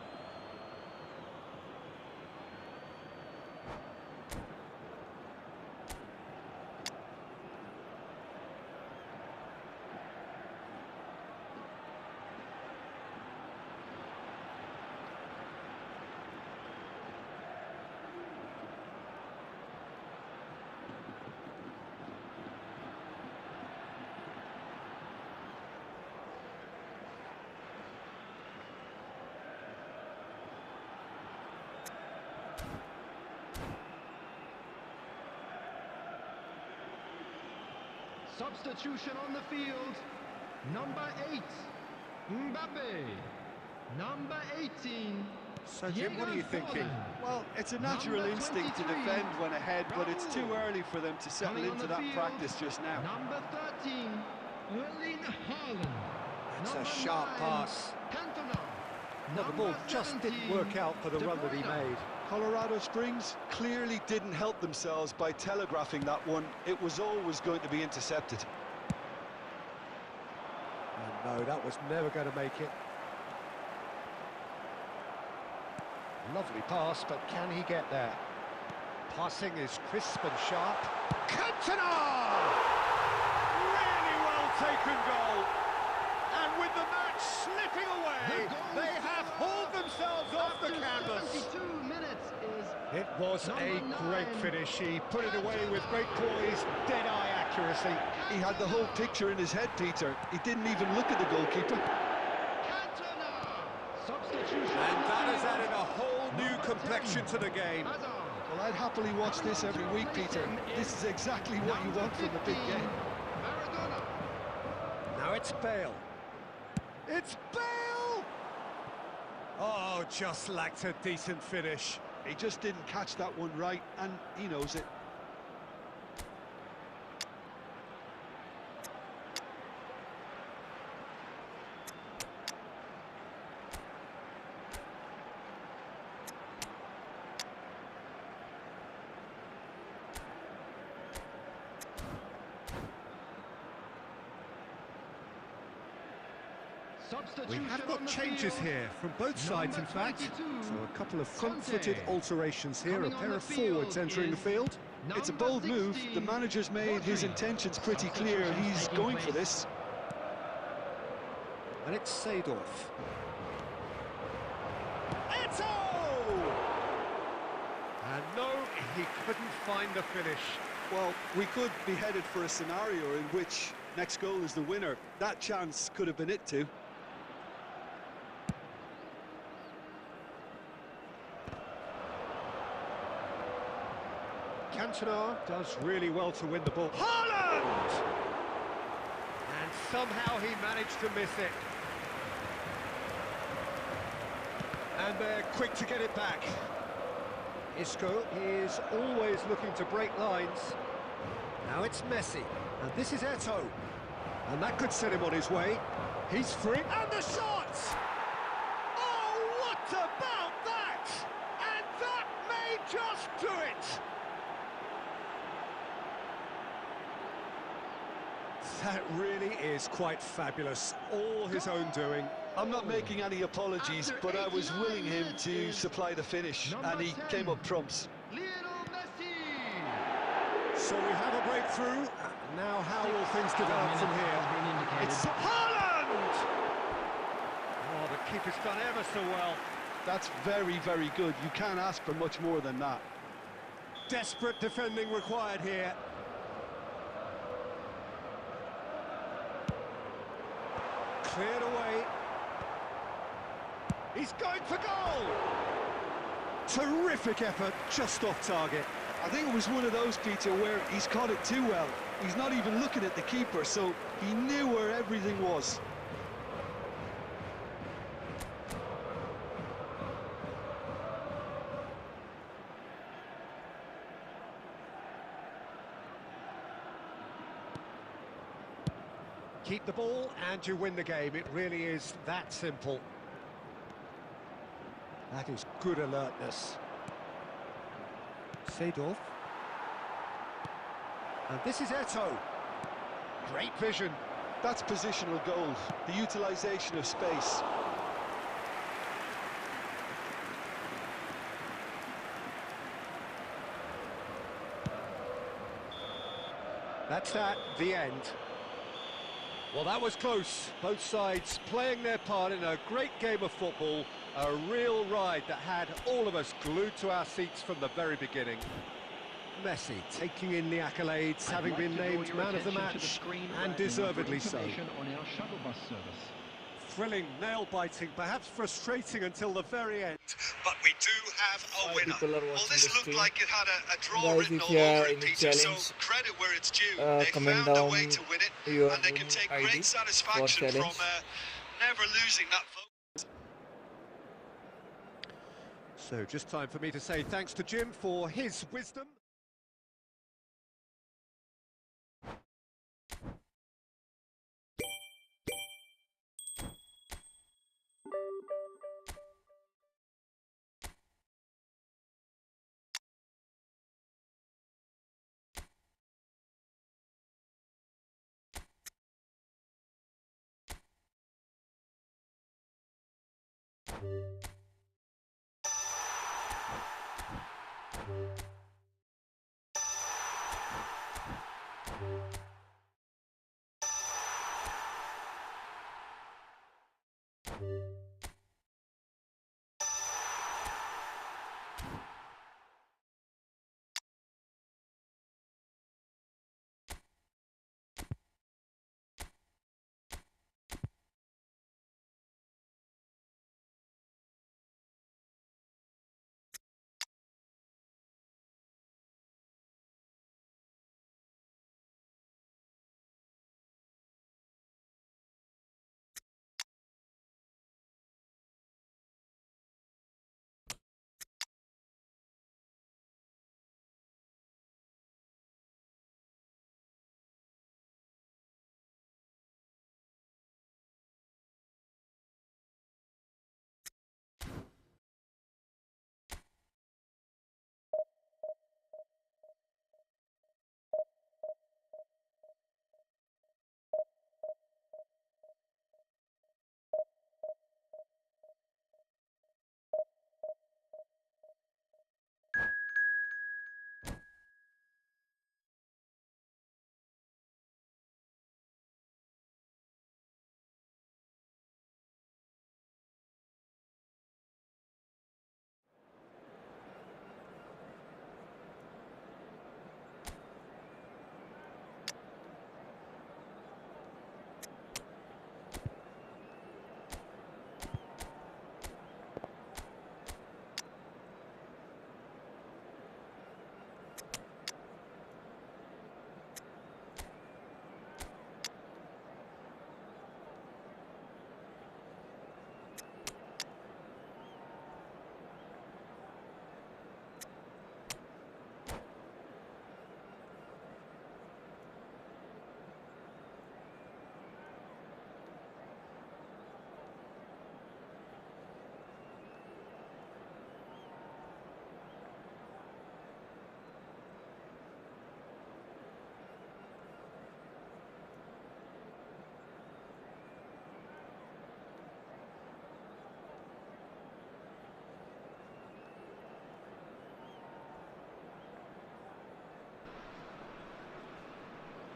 Substitution on the field. Number 8, Mbappe. Number 18. So, Jim, what are you thinking? Well, it's a natural Number instinct to 23, defend when ahead, but it's too Raul. early for them to settle Coming on into the that field, practice just now. Number 13, Erling Haaland. That's Number a sharp 9, pass. Cantona. No, the ball Number just didn't 17, work out for the De run that he Bruyne. made. Colorado Springs clearly didn't help themselves by telegraphing that one. It was always going to be intercepted. And no, that was never going to make it. Lovely pass, but can he get there? Passing is crisp and sharp. Cantona! Really well taken goal. And with the match slipping away, they have hauled themselves off the canvas. 72 minutes is It was a great finish. He put it away with great poise, dead-eye accuracy. He had the whole picture in his head, Peter. He didn't even look at the goalkeeper. Cantona. Substitution. And that has added a whole new complexion to the game. Hazard. Well, I'd happily watch this every week, Peter. This is exactly what you want from a big game. Maradona. Now it's Bale. It's Bale! Oh, just lacked a decent finish. He just didn't catch that one right, and he knows it. We have got changes here from both sides, in fact. 22, So a couple of front-footed Conte. alterations here, a Coming on pair the of forwards field entering the is field. It's a number bold move. 16, The manager's made his Rodri. intentions pretty clear. Substitutions He's taking going for place. this. And it's Seedorf. Eto'o! And no, he couldn't find the finish. Well, we could be headed for a scenario in which next goal is the winner. That chance could have been it too. Cantona does really well to win the ball. Haaland! And somehow he managed to miss it. And they're quick to get it back. Isco is always looking to break lines. Now it's Messi. And this is Eto'o. And that could set him on his way. He's free. And the shot! Oh, what about that? And that may just do it. That really is quite fabulous. All his own doing. I'm not making any apologies, but I was willing him to supply the finish, and he came up trumps. Lionel Messi. So we have a breakthrough. Now how will things develop from here? It's Haaland! Oh, the keeper's done ever so well. That's very, very good. You can't ask for much more than that. Desperate defending required here. Cleared away. He's going for goal! Terrific effort, just off target. I think it was one of those, Peter, where he's caught it too well. He's not even looking at the keeper, so he knew where everything was. Keep the ball and you win the game. It really is that simple. That is good alertness. Seedorf. And this is Eto'o. Great vision. That's positional goal, the utilisation of space. That's that, the end. Well, that was close. Both sides playing their part in a great game of football. A real ride that had all of us glued to our seats from the very beginning. Messi taking in the accolades, having been named man of the match, and deservedly so. On our shuttle bus service. Thrilling, nail-biting, perhaps frustrating until the very end. But we do have a winner. People are Well, watching this the looked stream. like it had a draw Guys, written if all you over have it, any Peter, so challenge, credit where it's due. They comment found a down way to win it, your and they can room take ID great satisfaction for from challenge. never losing that vote. So just time for me to say thanks to Jim for his wisdom.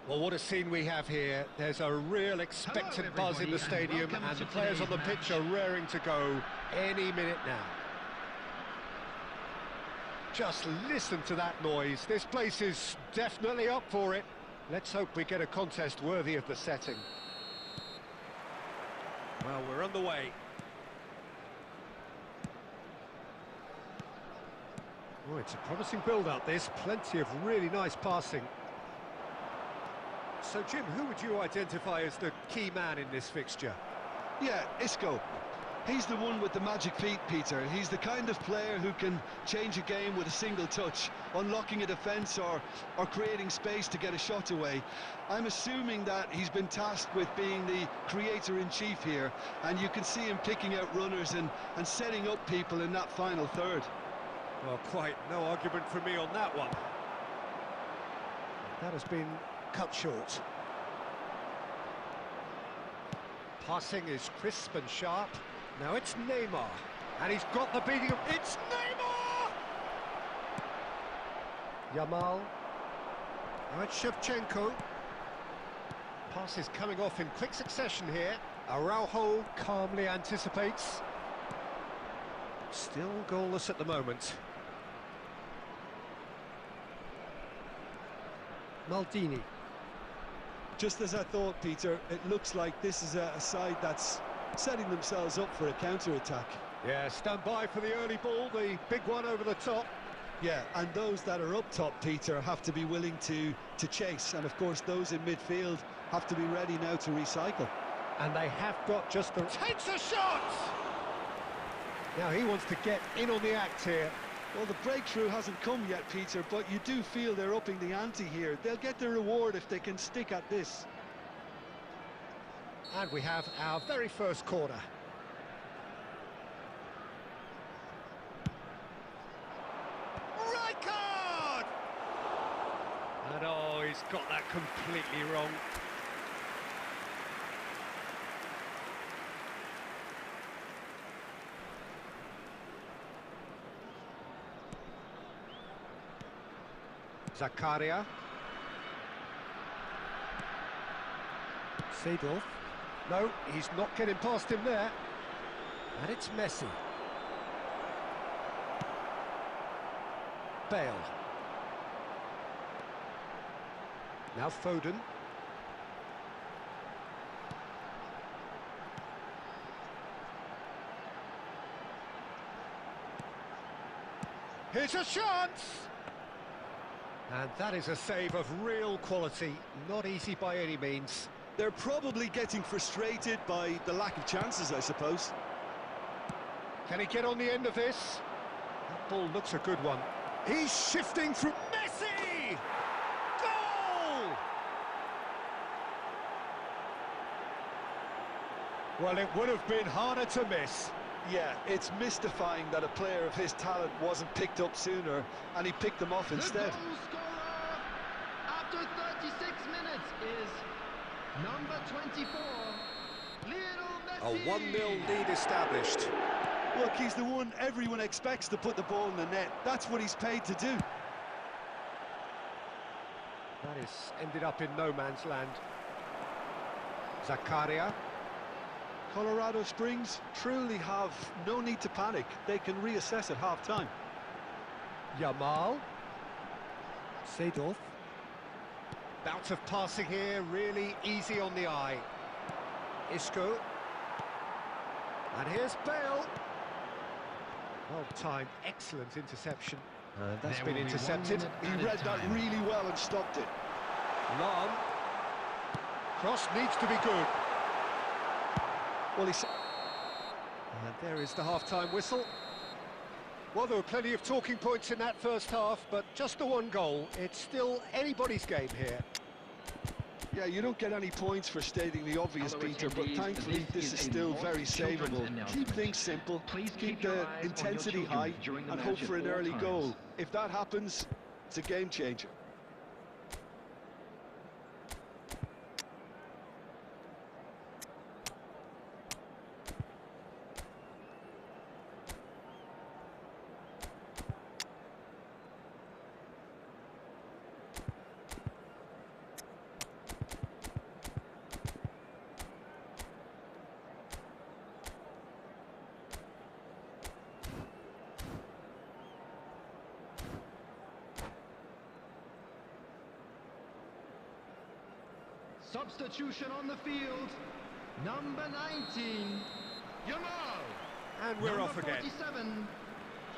Well, what a scene we have here. There's a real expectant buzz in the stadium, and the players on the pitch are raring to go any minute now. Just listen to that noise. This place is definitely up for it. Let's hope we get a contest worthy of the setting. Well, we're on the way. Oh, it's a promising build-up, this. Plenty of really nice passing. So, Jim, who would you identify as the key man in this fixture? Yeah, Isco. He's the one with the magic feet, Peter. He's the kind of player who can change a game with a single touch, unlocking a defence or creating space to get a shot away. I'm assuming that he's been tasked with being the creator-in-chief here, and you can see him picking out runners and setting up people in that final third. Well, quite no argument from me on that one. That has been cut short. Passing is crisp and sharp. Now it's Neymar, and he's got the beating of... It's Neymar! Yamal. Now it's Shevchenko. Pass is coming off in quick succession here. Araujo calmly anticipates. Still goalless at the moment. Maldini. Just as I thought, Peter, it looks like this is a side that's setting themselves up for a counter-attack. Yeah, stand by for the early ball, the big one over the top. Yeah, and those that are up top, Peter, have to be willing to chase, and of course those in midfield have to be ready now to recycle. And they have got just the... Takes a shot! Now he wants to get in on the act here. Well, the breakthrough hasn't come yet, Peter, but you do feel they're upping the ante here. They'll get the reward if they can stick at this. And we have our very first corner. Rijkaard! And oh, he's got that completely wrong. Zakaria. Seedorf. No, he's not getting past him there. And it's Messi. Bale. Now Foden. Here's a chance! And that is a save of real quality, not easy by any means. They're probably getting frustrated by the lack of chances, I suppose. Can he get on the end of this? That ball looks a good one. He's shifting through Messi! Goal! Well, it would have been harder to miss. Yeah, it's mystifying that a player of his talent wasn't picked up sooner, and he picked them off instead. The goal scorer after 36 minutes is number 24, Lionel Messi. A 1-0 lead established. Look, he's the one everyone expects to put the ball in the net. That's what he's paid to do. That is ended up in no man's land. Zakaria. Colorado Springs truly have no need to panic. They can reassess at half-time. Yamal. Seedorf. Bout of passing here, really easy on the eye. Isco. And here's Bale. Well timed, excellent interception. That's There been will be 1 intercepted. minute He added read that time. really well and stopped it. Long. Cross needs to be good. Well, he's... And there is the half-time whistle. Well, there were plenty of talking points in that first half, but just the one goal. It's still anybody's game here. Yeah, you don't get any points for stating the obvious, Hello, Peter, but attendees. thankfully this is a still Lost very Children's savable. Keep announcement. things simple, Please keep keep your the eyes on your intensity children high, during the and match hope at for an all early times. goal. If that happens, it's a game changer. Substitution on the field, number 19, Yamal. And we're off again. 47,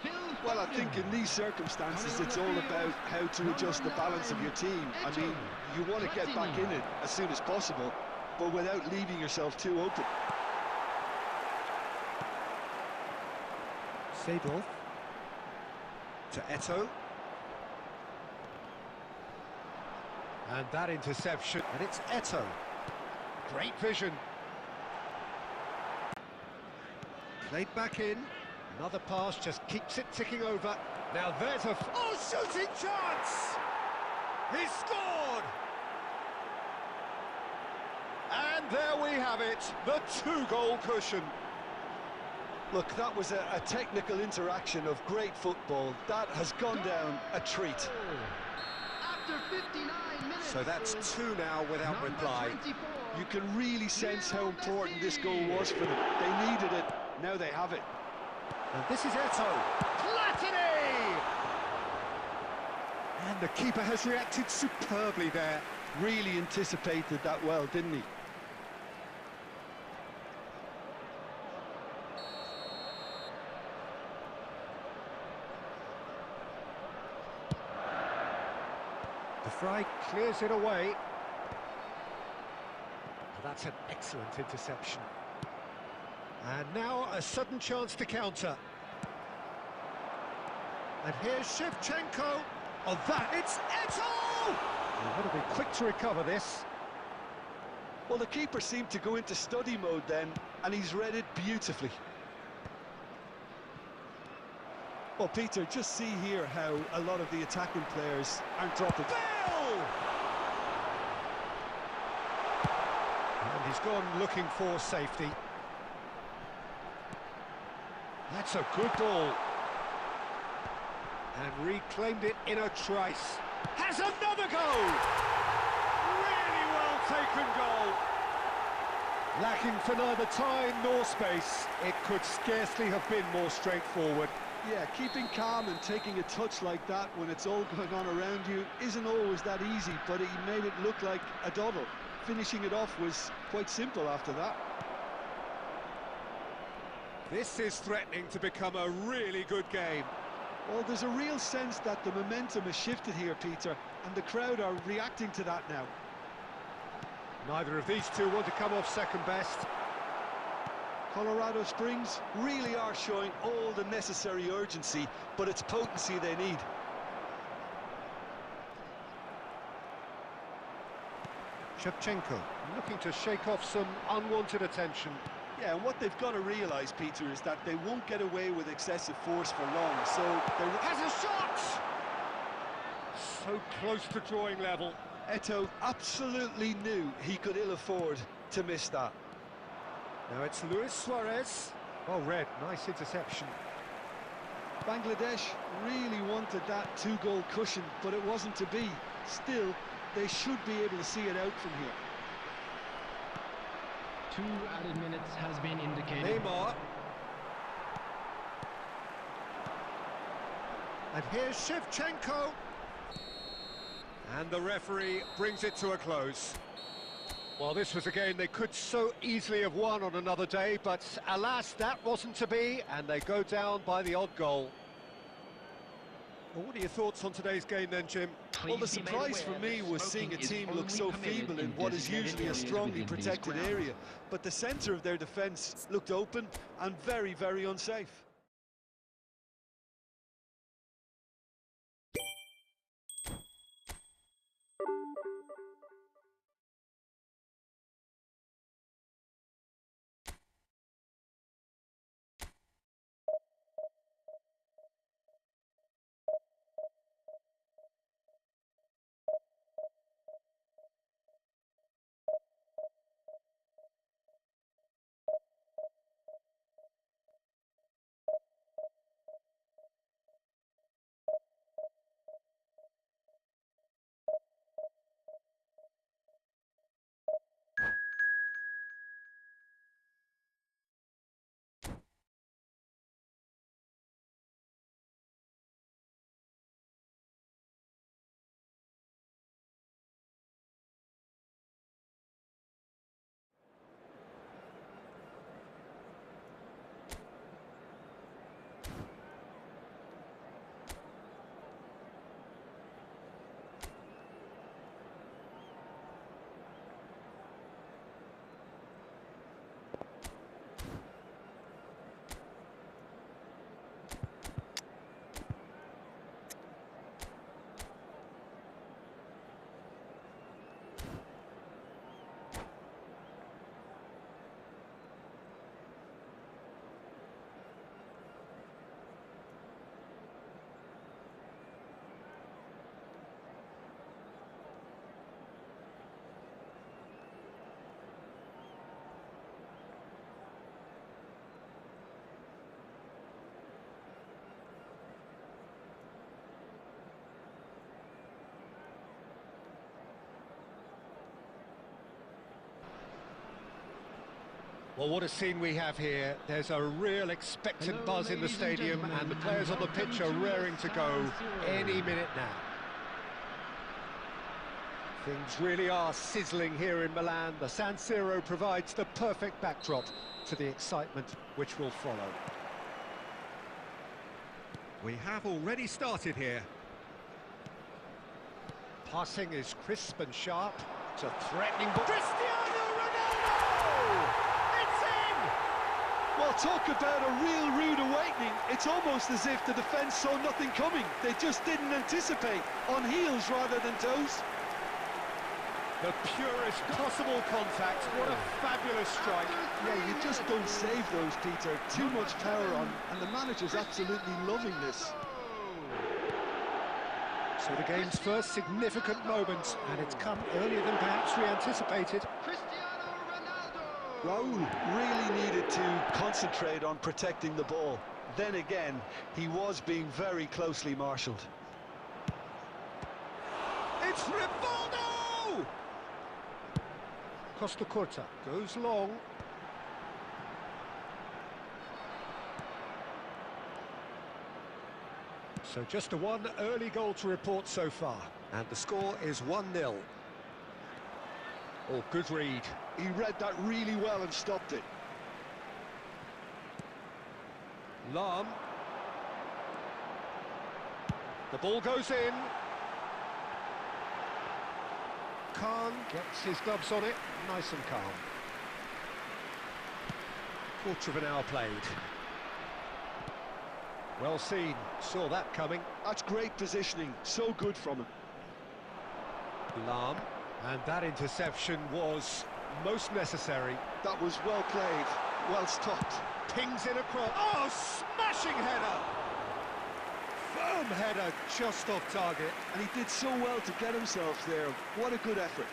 Phil Well, I Foden. think in these circumstances, Coming on it's the all field, about how to adjust the balance of your team. I mean, you want to get back in it as soon as possible, but without leaving yourself too open. Seedorf. To Eto'o. And that interception, and it's Eto'o. Great vision. Played back in. Another pass just keeps it ticking over. Now there's a... Oh, shooting chance! He scored! And there we have it, the 2-goal cushion. Look, that was a technical interaction of great football. That has gone down a treat. After 59 minutes. So that's 2 now without number reply. 24, You can really sense how important this goal was for them. They needed it, now they have it. And this is Eto'o. Platini! And the keeper has reacted superbly there. Really anticipated that well, didn't he? The Fry clears it away. Well, that's an excellent interception. And now a sudden chance to counter. And here's Shevchenko. Oh, that, it's Eto'o! He'll have to be quick to recover this. Well, the keeper seemed to go into study mode then, and he's read it beautifully. Well, Peter, just see here how a lot of the attacking players aren't dropping. Bale! And he's gone looking for safety. That's a good ball. And reclaimed it in a trice. Has another goal! Really well taken goal. Lacking for neither time nor space. It could scarcely have been more straightforward. Yeah, keeping calm and taking a touch like that when it's all going on around you isn't always that easy, but he made it look like a doddle. Finishing it off was quite simple after that. This is threatening to become a really good game. Well, there's a real sense that the momentum has shifted here, Peter, and the crowd are reacting to that now. Neither of these two want to come off second best. Colorado Springs really are showing all the necessary urgency, but it's potency they need. Shevchenko looking to shake off some unwanted attention. Yeah, and what they've got to realise, Peter, is that they won't get away with excessive force for long, so they has a shot! So close to drawing level. Eto'o absolutely knew he could ill afford to miss that. Now it's Luis Suarez. Well read, nice interception. Bangladesh really wanted that two-goal cushion, but it wasn't to be. Still, they should be able to see it out from here. 2 added minutes has been indicated. Neymar. And here's Shevchenko. And the referee brings it to a close. Well, this was a game they could so easily have won on another day, but alas, that wasn't to be, and they go down by the odd goal. Well, what are your thoughts on today's game then, Jim? Well, the surprise for me was seeing a team look so feeble in what is usually a strongly protected area, but the centre of their defence looked open and very, very unsafe. Well, what a scene we have here. There's a real expectant buzz in the stadium, and the players on the pitch are raring to go any minute now. Things really are sizzling here in Milan. The San Siro provides the perfect backdrop to the excitement which will follow. We have already started here. Passing is crisp and sharp. It's a threatening ball. Cristiano Ronaldo! It's in! Well, talk about a real rude awakening. It's almost as if the defence saw nothing coming. They just didn't anticipate. On heels rather than toes. The purest possible contact. What a fabulous strike. Yeah, you just don't save those, Peter. Too much power on, and the manager's absolutely loving this. So the game's first significant moment, and it's come earlier than perhaps we anticipated. Raul really needed to concentrate on protecting the ball. Then again, he was being very closely marshalled. It's Rivaldo! Costa Curta goes long. So just a one early goal to report so far. And the score is 1-0. Oh, good read. He read that really well and stopped it. Lahm. The ball goes in. Khan gets his gloves on it, nice and calm. Quarter of an hour played. Well seen, saw that coming. That's great positioning, so good from him. Lahm, and that interception was most necessary. That was well played, well stopped. Pings in across. Oh, smashing header! Firm header, just off target. And he did so well to get himself there. What a good effort.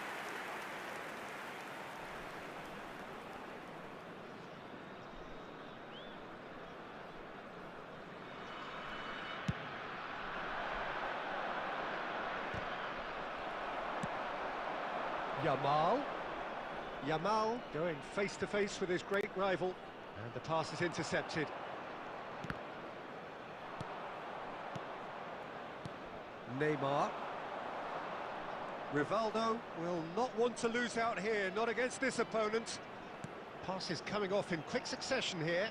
Yamal going face-to-face with his great rival. And the pass is intercepted. Neymar. Rivaldo will not want to lose out here, not against this opponent. Pass is coming off in quick succession here.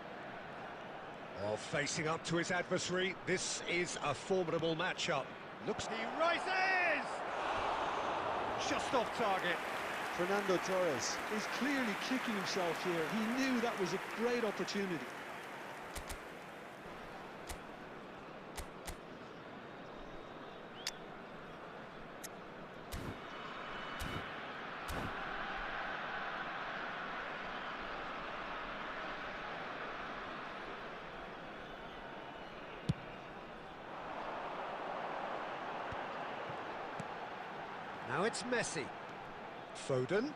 Oh, facing up to his adversary, this is a formidable matchup. Looks, he rises! Just off target. Fernando Torres is clearly kicking himself here. He knew that was a great opportunity. Now it's Messi. Foden.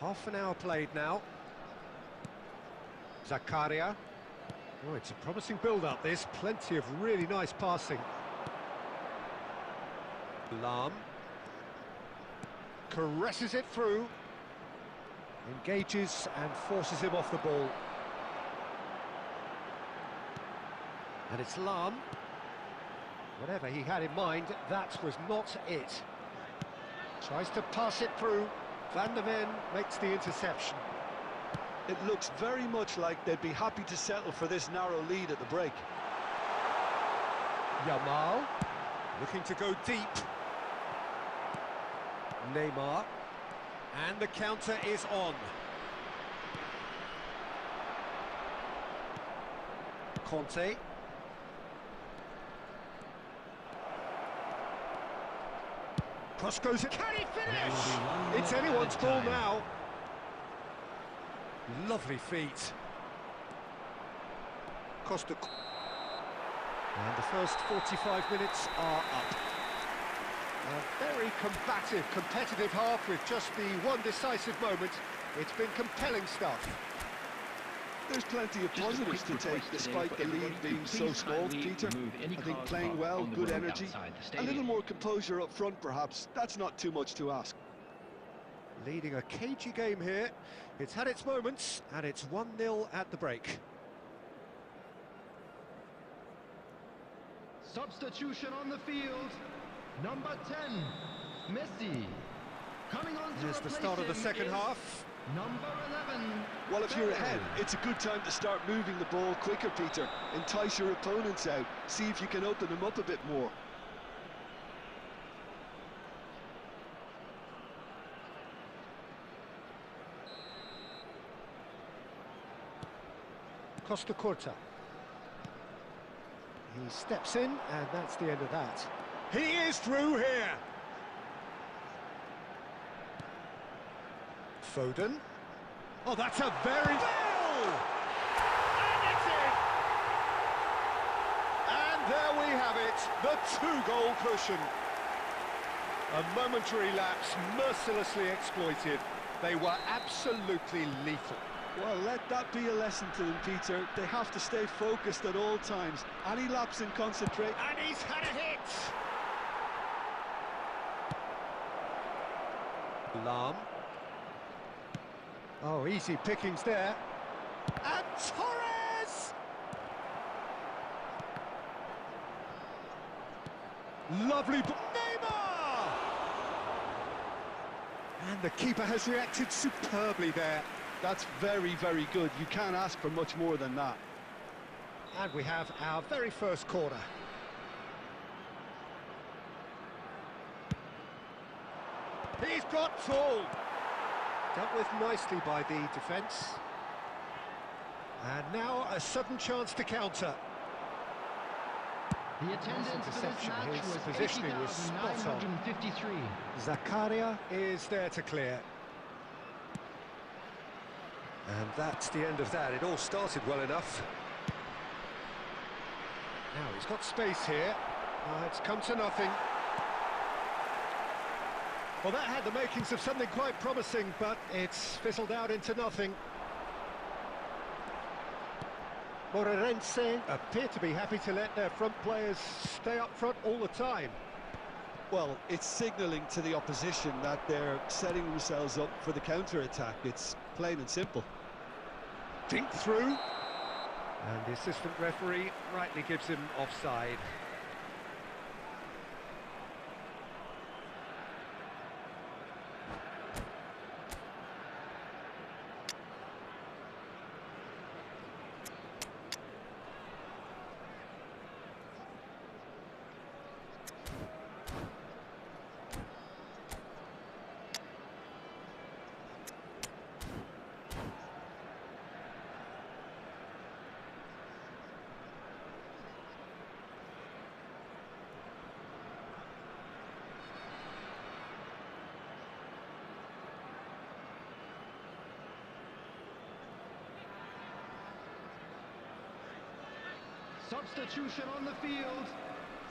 Half an hour played now. Zakaria. Oh, it's a promising build-up, this. Plenty of really nice passing. Lahm. Caresses it through. Engages and forces him off the ball. And it's Lahm. Whatever he had in mind, that was not it. Tries to pass it through. Van der Ven makes the interception. It looks very much like they'd be happy to settle for this narrow lead at the break. Yamal looking to go deep. Neymar. And the counter is on. Conte. Cross goes. Can he finish? It's anyone's ball now. Lovely feet. Costa. And the first 45 minutes are up. A very combative, competitive half with just the one decisive moment. It's been compelling stuff. There's plenty of positives to take despite the lead being so small, Peter. I think playing well, good energy, a little more composure up front perhaps. That's not too much to ask. Leading a cagey game here. It's had its moments, and it's 1-0 at the break. Substitution on the field. Number 10, Messi. Coming on to Here's the start of the second half. Number 11. Well, if you're ahead, it's a good time to start moving the ball quicker, Peter. Entice your opponents out. See if you can open them up a bit more. Costa Curta. He steps in, and that's the end of that. He is through here. Foden. Oh, that's a very... And it's in! And there we have it, the two-goal cushion. A momentary lapse, mercilessly exploited. They were absolutely lethal. Well, let that be a lesson to them, Peter. They have to stay focused at all times. Any lapse in concentration... And he's had a hit! Lam. Oh, easy pickings there. And Torres! Lovely Neymar! And the keeper has reacted superbly there. That's very, very good. You can't ask for much more than that. And we have our very first corner. He's got tall. Dealt with nicely by the defence. And now a sudden chance to counter. The attendance for this match His was positioning was spot on. 80,953. Zakaria is there to clear. And that's the end of that. It all started well enough. Now he's got space here. It's come to nothing. Well, that had the makings of something quite promising, but it's fizzled out into nothing. Moreirense appear to be happy to let their front players stay up front all the time. Well, it's signalling to the opposition that they're setting themselves up for the counter-attack. It's plain and simple. Dink through. And the assistant referee rightly gives him offside. Substitution on the field.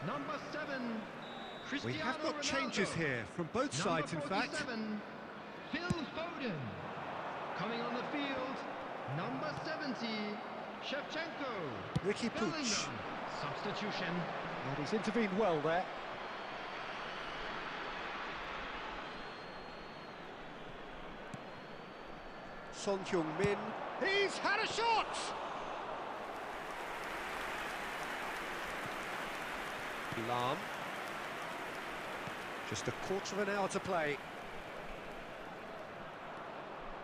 Number 7, We Cristiano have got Ronaldo. changes here from both sides, in fact. Number 47, Phil Foden. Coming on the field, number 70, Shevchenko. Ricky Puig. Bellingham. Substitution. And he's intervened well there. Son Heung-min. He's had a shot! Lam. Just a quarter of an hour to play.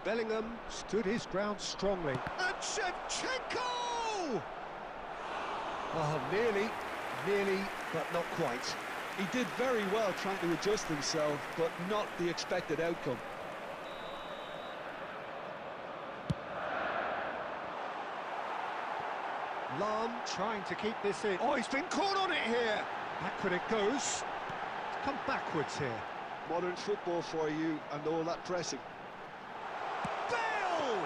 Bellingham stood his ground strongly. And Shevchenko! Oh, nearly, but not quite. He did very well trying to adjust himself, but not the expected outcome. Lam trying to keep this in. Oh, he's been caught on it here. Backward it goes. It's come backwards here. Modern football for you and all that pressing. Bale!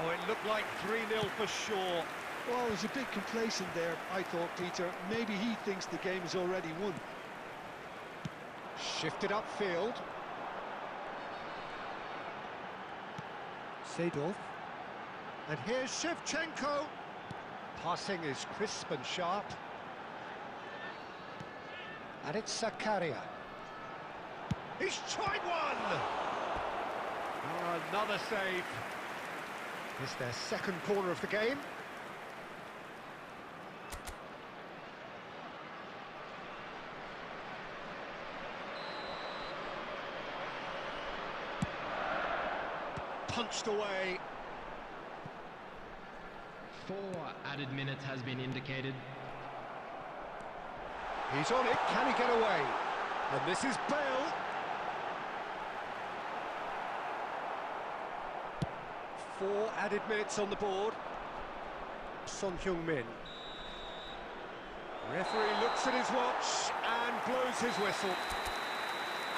Oh, it looked like 3-0 for sure. Well, he's a bit complacent there, I thought, Peter. Maybe he thinks the game is already won. Shifted upfield. Seedorf. And here's Shevchenko. Passing is crisp and sharp. And it's Zakaria. He's tried one! Oh, another save. It's their second corner of the game. Punched away. 4 added minutes has been indicated. He's on it, can he get away? And this is Bale. 4 added minutes on the board. Son Heung-min. Referee looks at his watch and blows his whistle.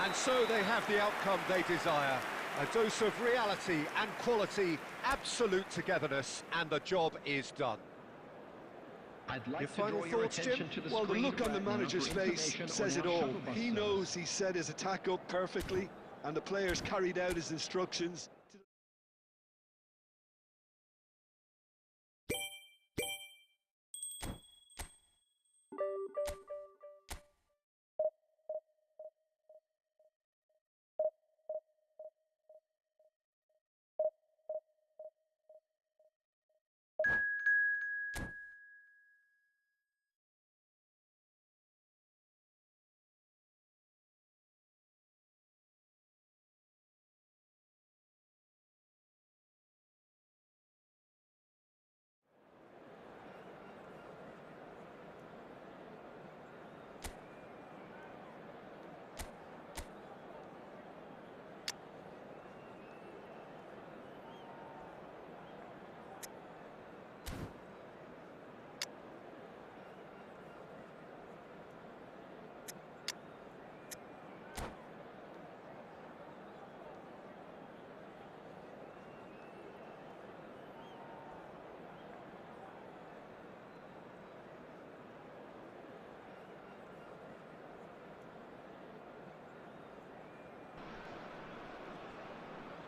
And so they have the outcome they desire. A dose of reality and quality, absolute togetherness, and the job is done. I'd like Your to final draw your thoughts, attention Jim? to the Well, the screen look on the for manager's number face information says on it our all. shuttle He buses. knows he set his attack up perfectly, and the players carried out his instructions.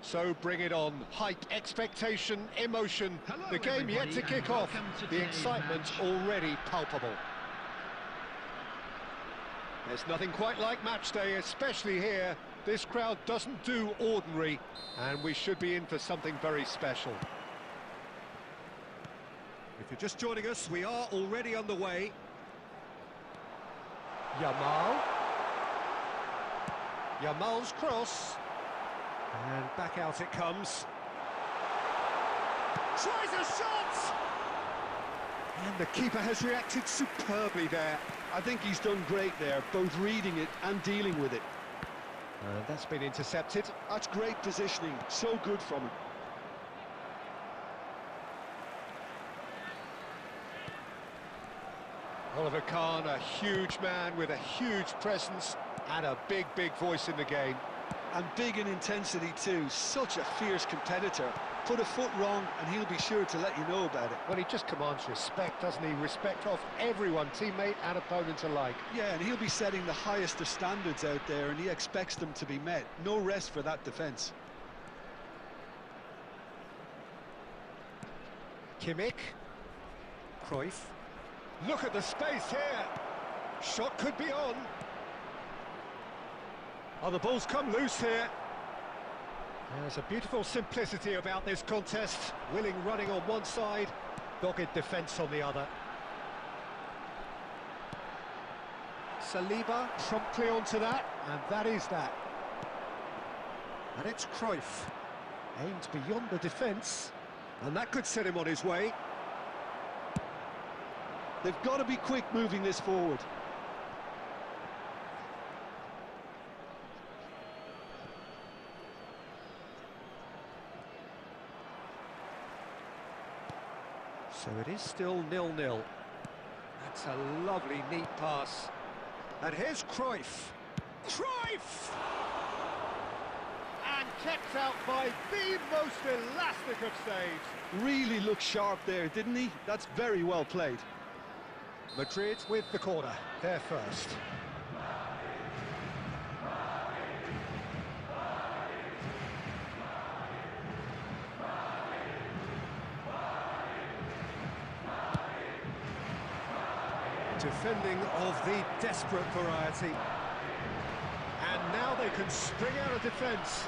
So bring it on. Hype, expectation, emotion. Hello, The game yet to everybody, kick and off. welcome to The today's excitement match. already palpable. There's nothing quite like match day, especially here. This crowd doesn't do ordinary, and we should be in for something very special. If you're just joining us, we are already underway. Yamal's cross. And back out it comes. Tries a shot! And the keeper has reacted superbly there. I think he's done great there, both reading it and dealing with it. And that's been intercepted. That's great positioning, so good from him. Oliver Kahn, a huge man with a huge presence and a big, big voice in the game. And big in intensity too, such a fierce competitor. Put a foot wrong and he'll be sure to let you know about it. Well, he just commands respect, doesn't he? Respect of everyone, teammate and opponent alike. Yeah, and he'll be setting the highest of standards out there and he expects them to be met. No rest for that defence. Kimmich. Cruyff. Look at the space here. Shot could be on. Oh, the ball's come loose here. There's a beautiful simplicity about this contest. Willing running on one side, dogged defence on the other. Saliba promptly onto that, and that is that. And it's Cruyff. Aimed beyond the defence, and that could set him on his way. They've got to be quick moving this forward. So it is still 0-0. That's a lovely, neat pass. And here's Cruyff. Cruyff! And kept out by the most elastic of saves. Really looked sharp there, didn't he? That's very well played. Madrid with the corner. They're first. Defending of the desperate variety. And now they can spring out of defence.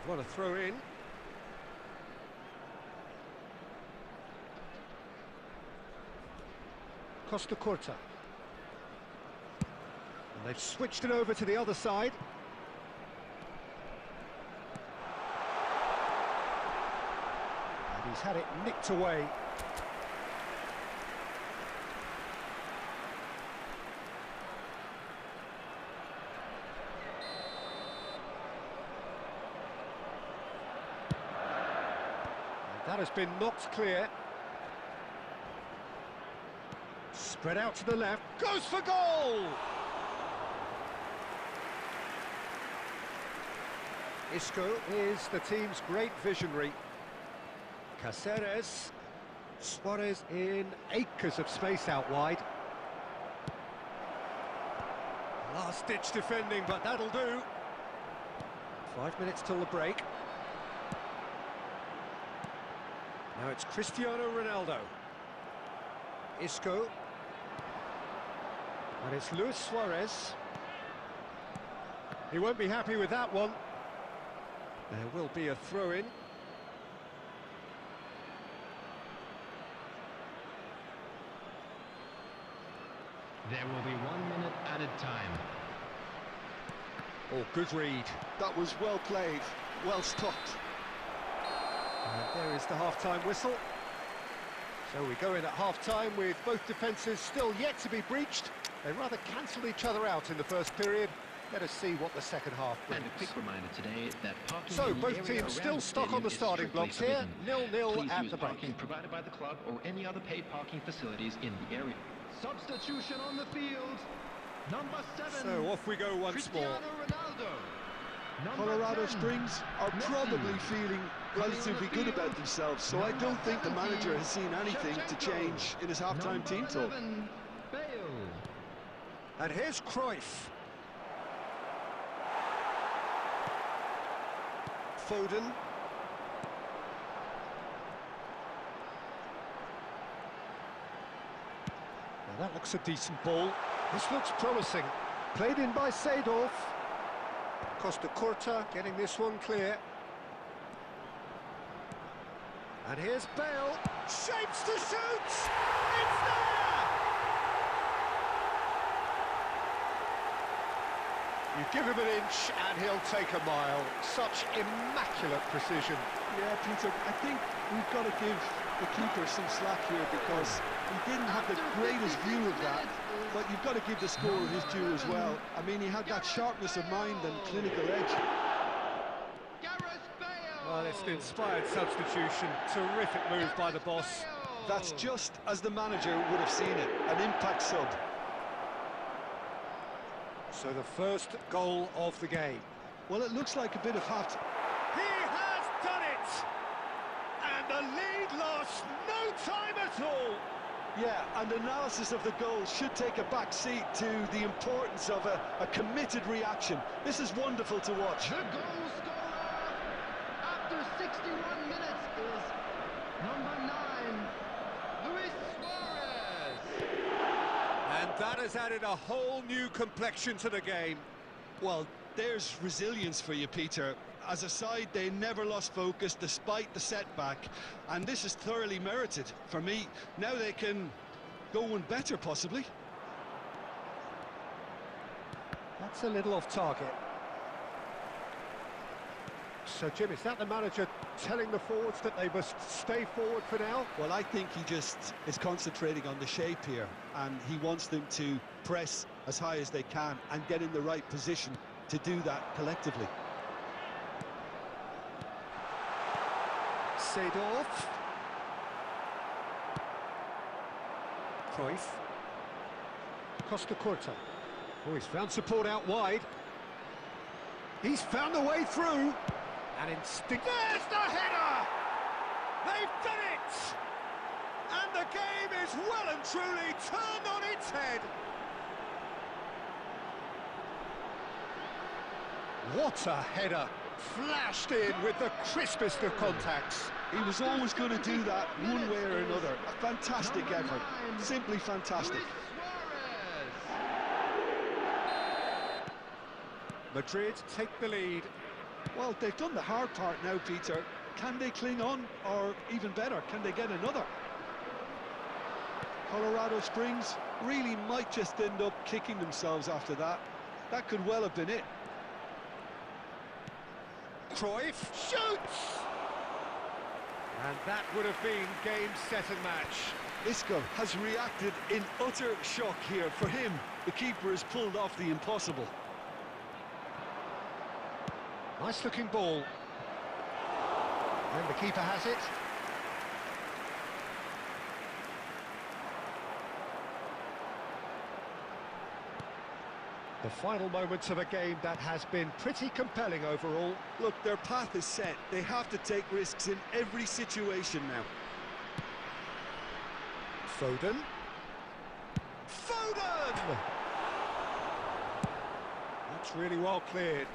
What a throw in. Costa Curta. And they've switched it over to the other side. And he's had it nicked away. That has been knocked clear. Spread out to the left, goes for goal! Isco is the team's great visionary. Cáceres, Suarez in acres of space out wide. Last-ditch defending, but that'll do. 5 minutes till the break. Now it's Cristiano Ronaldo. Isco. And it's Luis Suarez. He won't be happy with that one. There will be a throw-in. There will be 1 minute added time. Oh, good read. That was well played, well stopped. And there is the half-time whistle. So we go in at half-time with both defences still yet to be breached. They rather cancelled each other out in the first period. Let us see what the second half brings. And a quick reminder today that parking So in the both area teams around still the stuck on the stadium is starting strictly blocks here. forbidden. 0-0 Please at use the break. parking provided by the club or any other paid parking facilities in the area. Substitution on the field. Number 7. So off we go once more. Cristiano Ronaldo. Number Colorado 10, Springs are Messi. probably feeling relatively good about themselves, so I don't think the manager has seen anything to change in his half-time team talk. 11, Bale. And here's Cruyff. Foden. Now that looks a decent ball. This looks promising. Played in by Seedorf. Costa Curta getting this one clear. And here's Bale. Shapes to shoot! It's there! You give him an inch and he'll take a mile. Such immaculate precision. Yeah, Peter, I think we've got to give the keeper some slack here because he didn't have the greatest view of that, but you've got to give the scorer his due as well. I mean, he had that sharpness of mind and clinical edge. Well, it's an inspired substitution. Terrific move by the boss. That's just as the manager would have seen it, an impact sub. So the first goal of the game. Well, it looks like a bit of hot. He has done it! And the lead lost no time at all! Yeah, and analysis of the goal should take a back seat to the importance of a committed reaction. This is wonderful to watch. The goal scorer after 61 minutes is number 9, Luis Suarez. And that has added a whole new complexion to the game. Well, there's resilience for you, Peter. As a side, they never lost focus despite the setback, and this is thoroughly merited for me. Now they can go one better, possibly. That's a little off target. So, Jim, is that the manager telling the forwards that they must stay forward for now? Well, I think he just is concentrating on the shape here, and he wants them to press as high as they can and get in the right position to do that collectively. Seedorf. Cruyff. Costa Curta. Oh, he's found support out wide. He's found a way through. And instinct. There's the header! They've done it! And the game is well and truly turned on its head. What a header! Flashed in with the crispest of contacts. He was always going to do that one way or another. A fantastic effort. Simply fantastic. Madrid take the lead. Well, they've done the hard part now, Peter. Can they cling on, or even better, can they get another? Colorado Springs really might just end up kicking themselves after that. That could well have been it. Cruyff shoots! And that would have been game, set and match. Isco has reacted in utter shock here. For him, the keeper has pulled off the impossible. Nice looking ball. And the keeper has it. The final moments of a game that has been pretty compelling overall. Look, their path is set. They have to take risks in every situation now. Foden. Foden! That's really well cleared.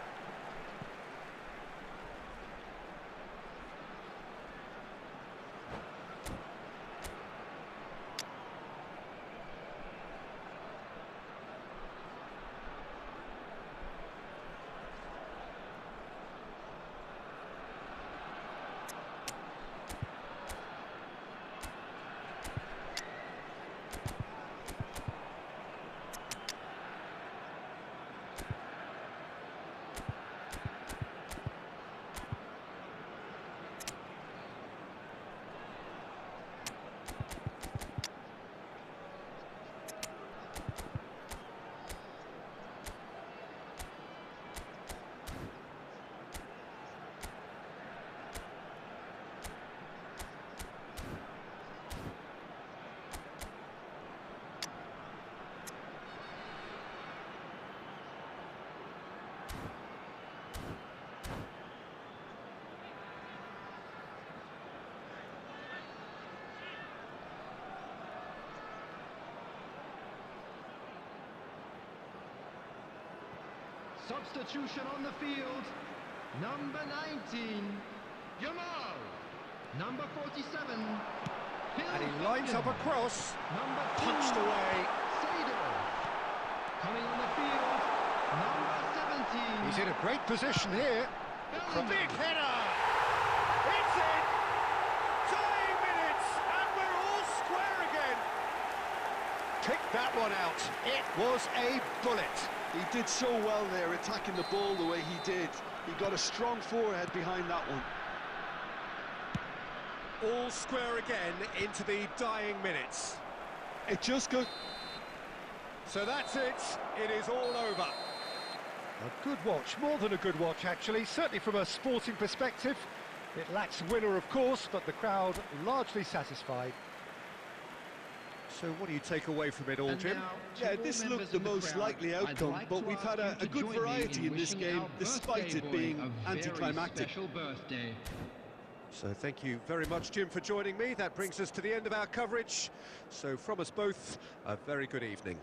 Substitution on the field. Number 19, Jamal. Number 47, And he lines up a cross. Number 2, Punched away. Sado. Coming on the field, number 17. He's in a great position here. Bellingham. Big header! It's in! Dying minutes, and we're all square again. Pick that one out. It was a bullet. He did so well there, attacking the ball the way he did. He got a strong forehead behind that one. All square again into the dying minutes. It just goes... So that's it. It is all over. A good watch, more than a good watch actually, certainly from a sporting perspective. It lacks winner of course, but the crowd largely satisfied. So what do you take away from it all, And Jim? now, to Yeah, all this members looked the of the most crowd, likely I'd outcome, like but to we've ask had you a to good join me variety in this wishing game, our despite birthday it boy being a very anticlimactic. special birthday. So thank you very much, Jim, for joining me. That brings us to the end of our coverage. So from us both, a very good evening.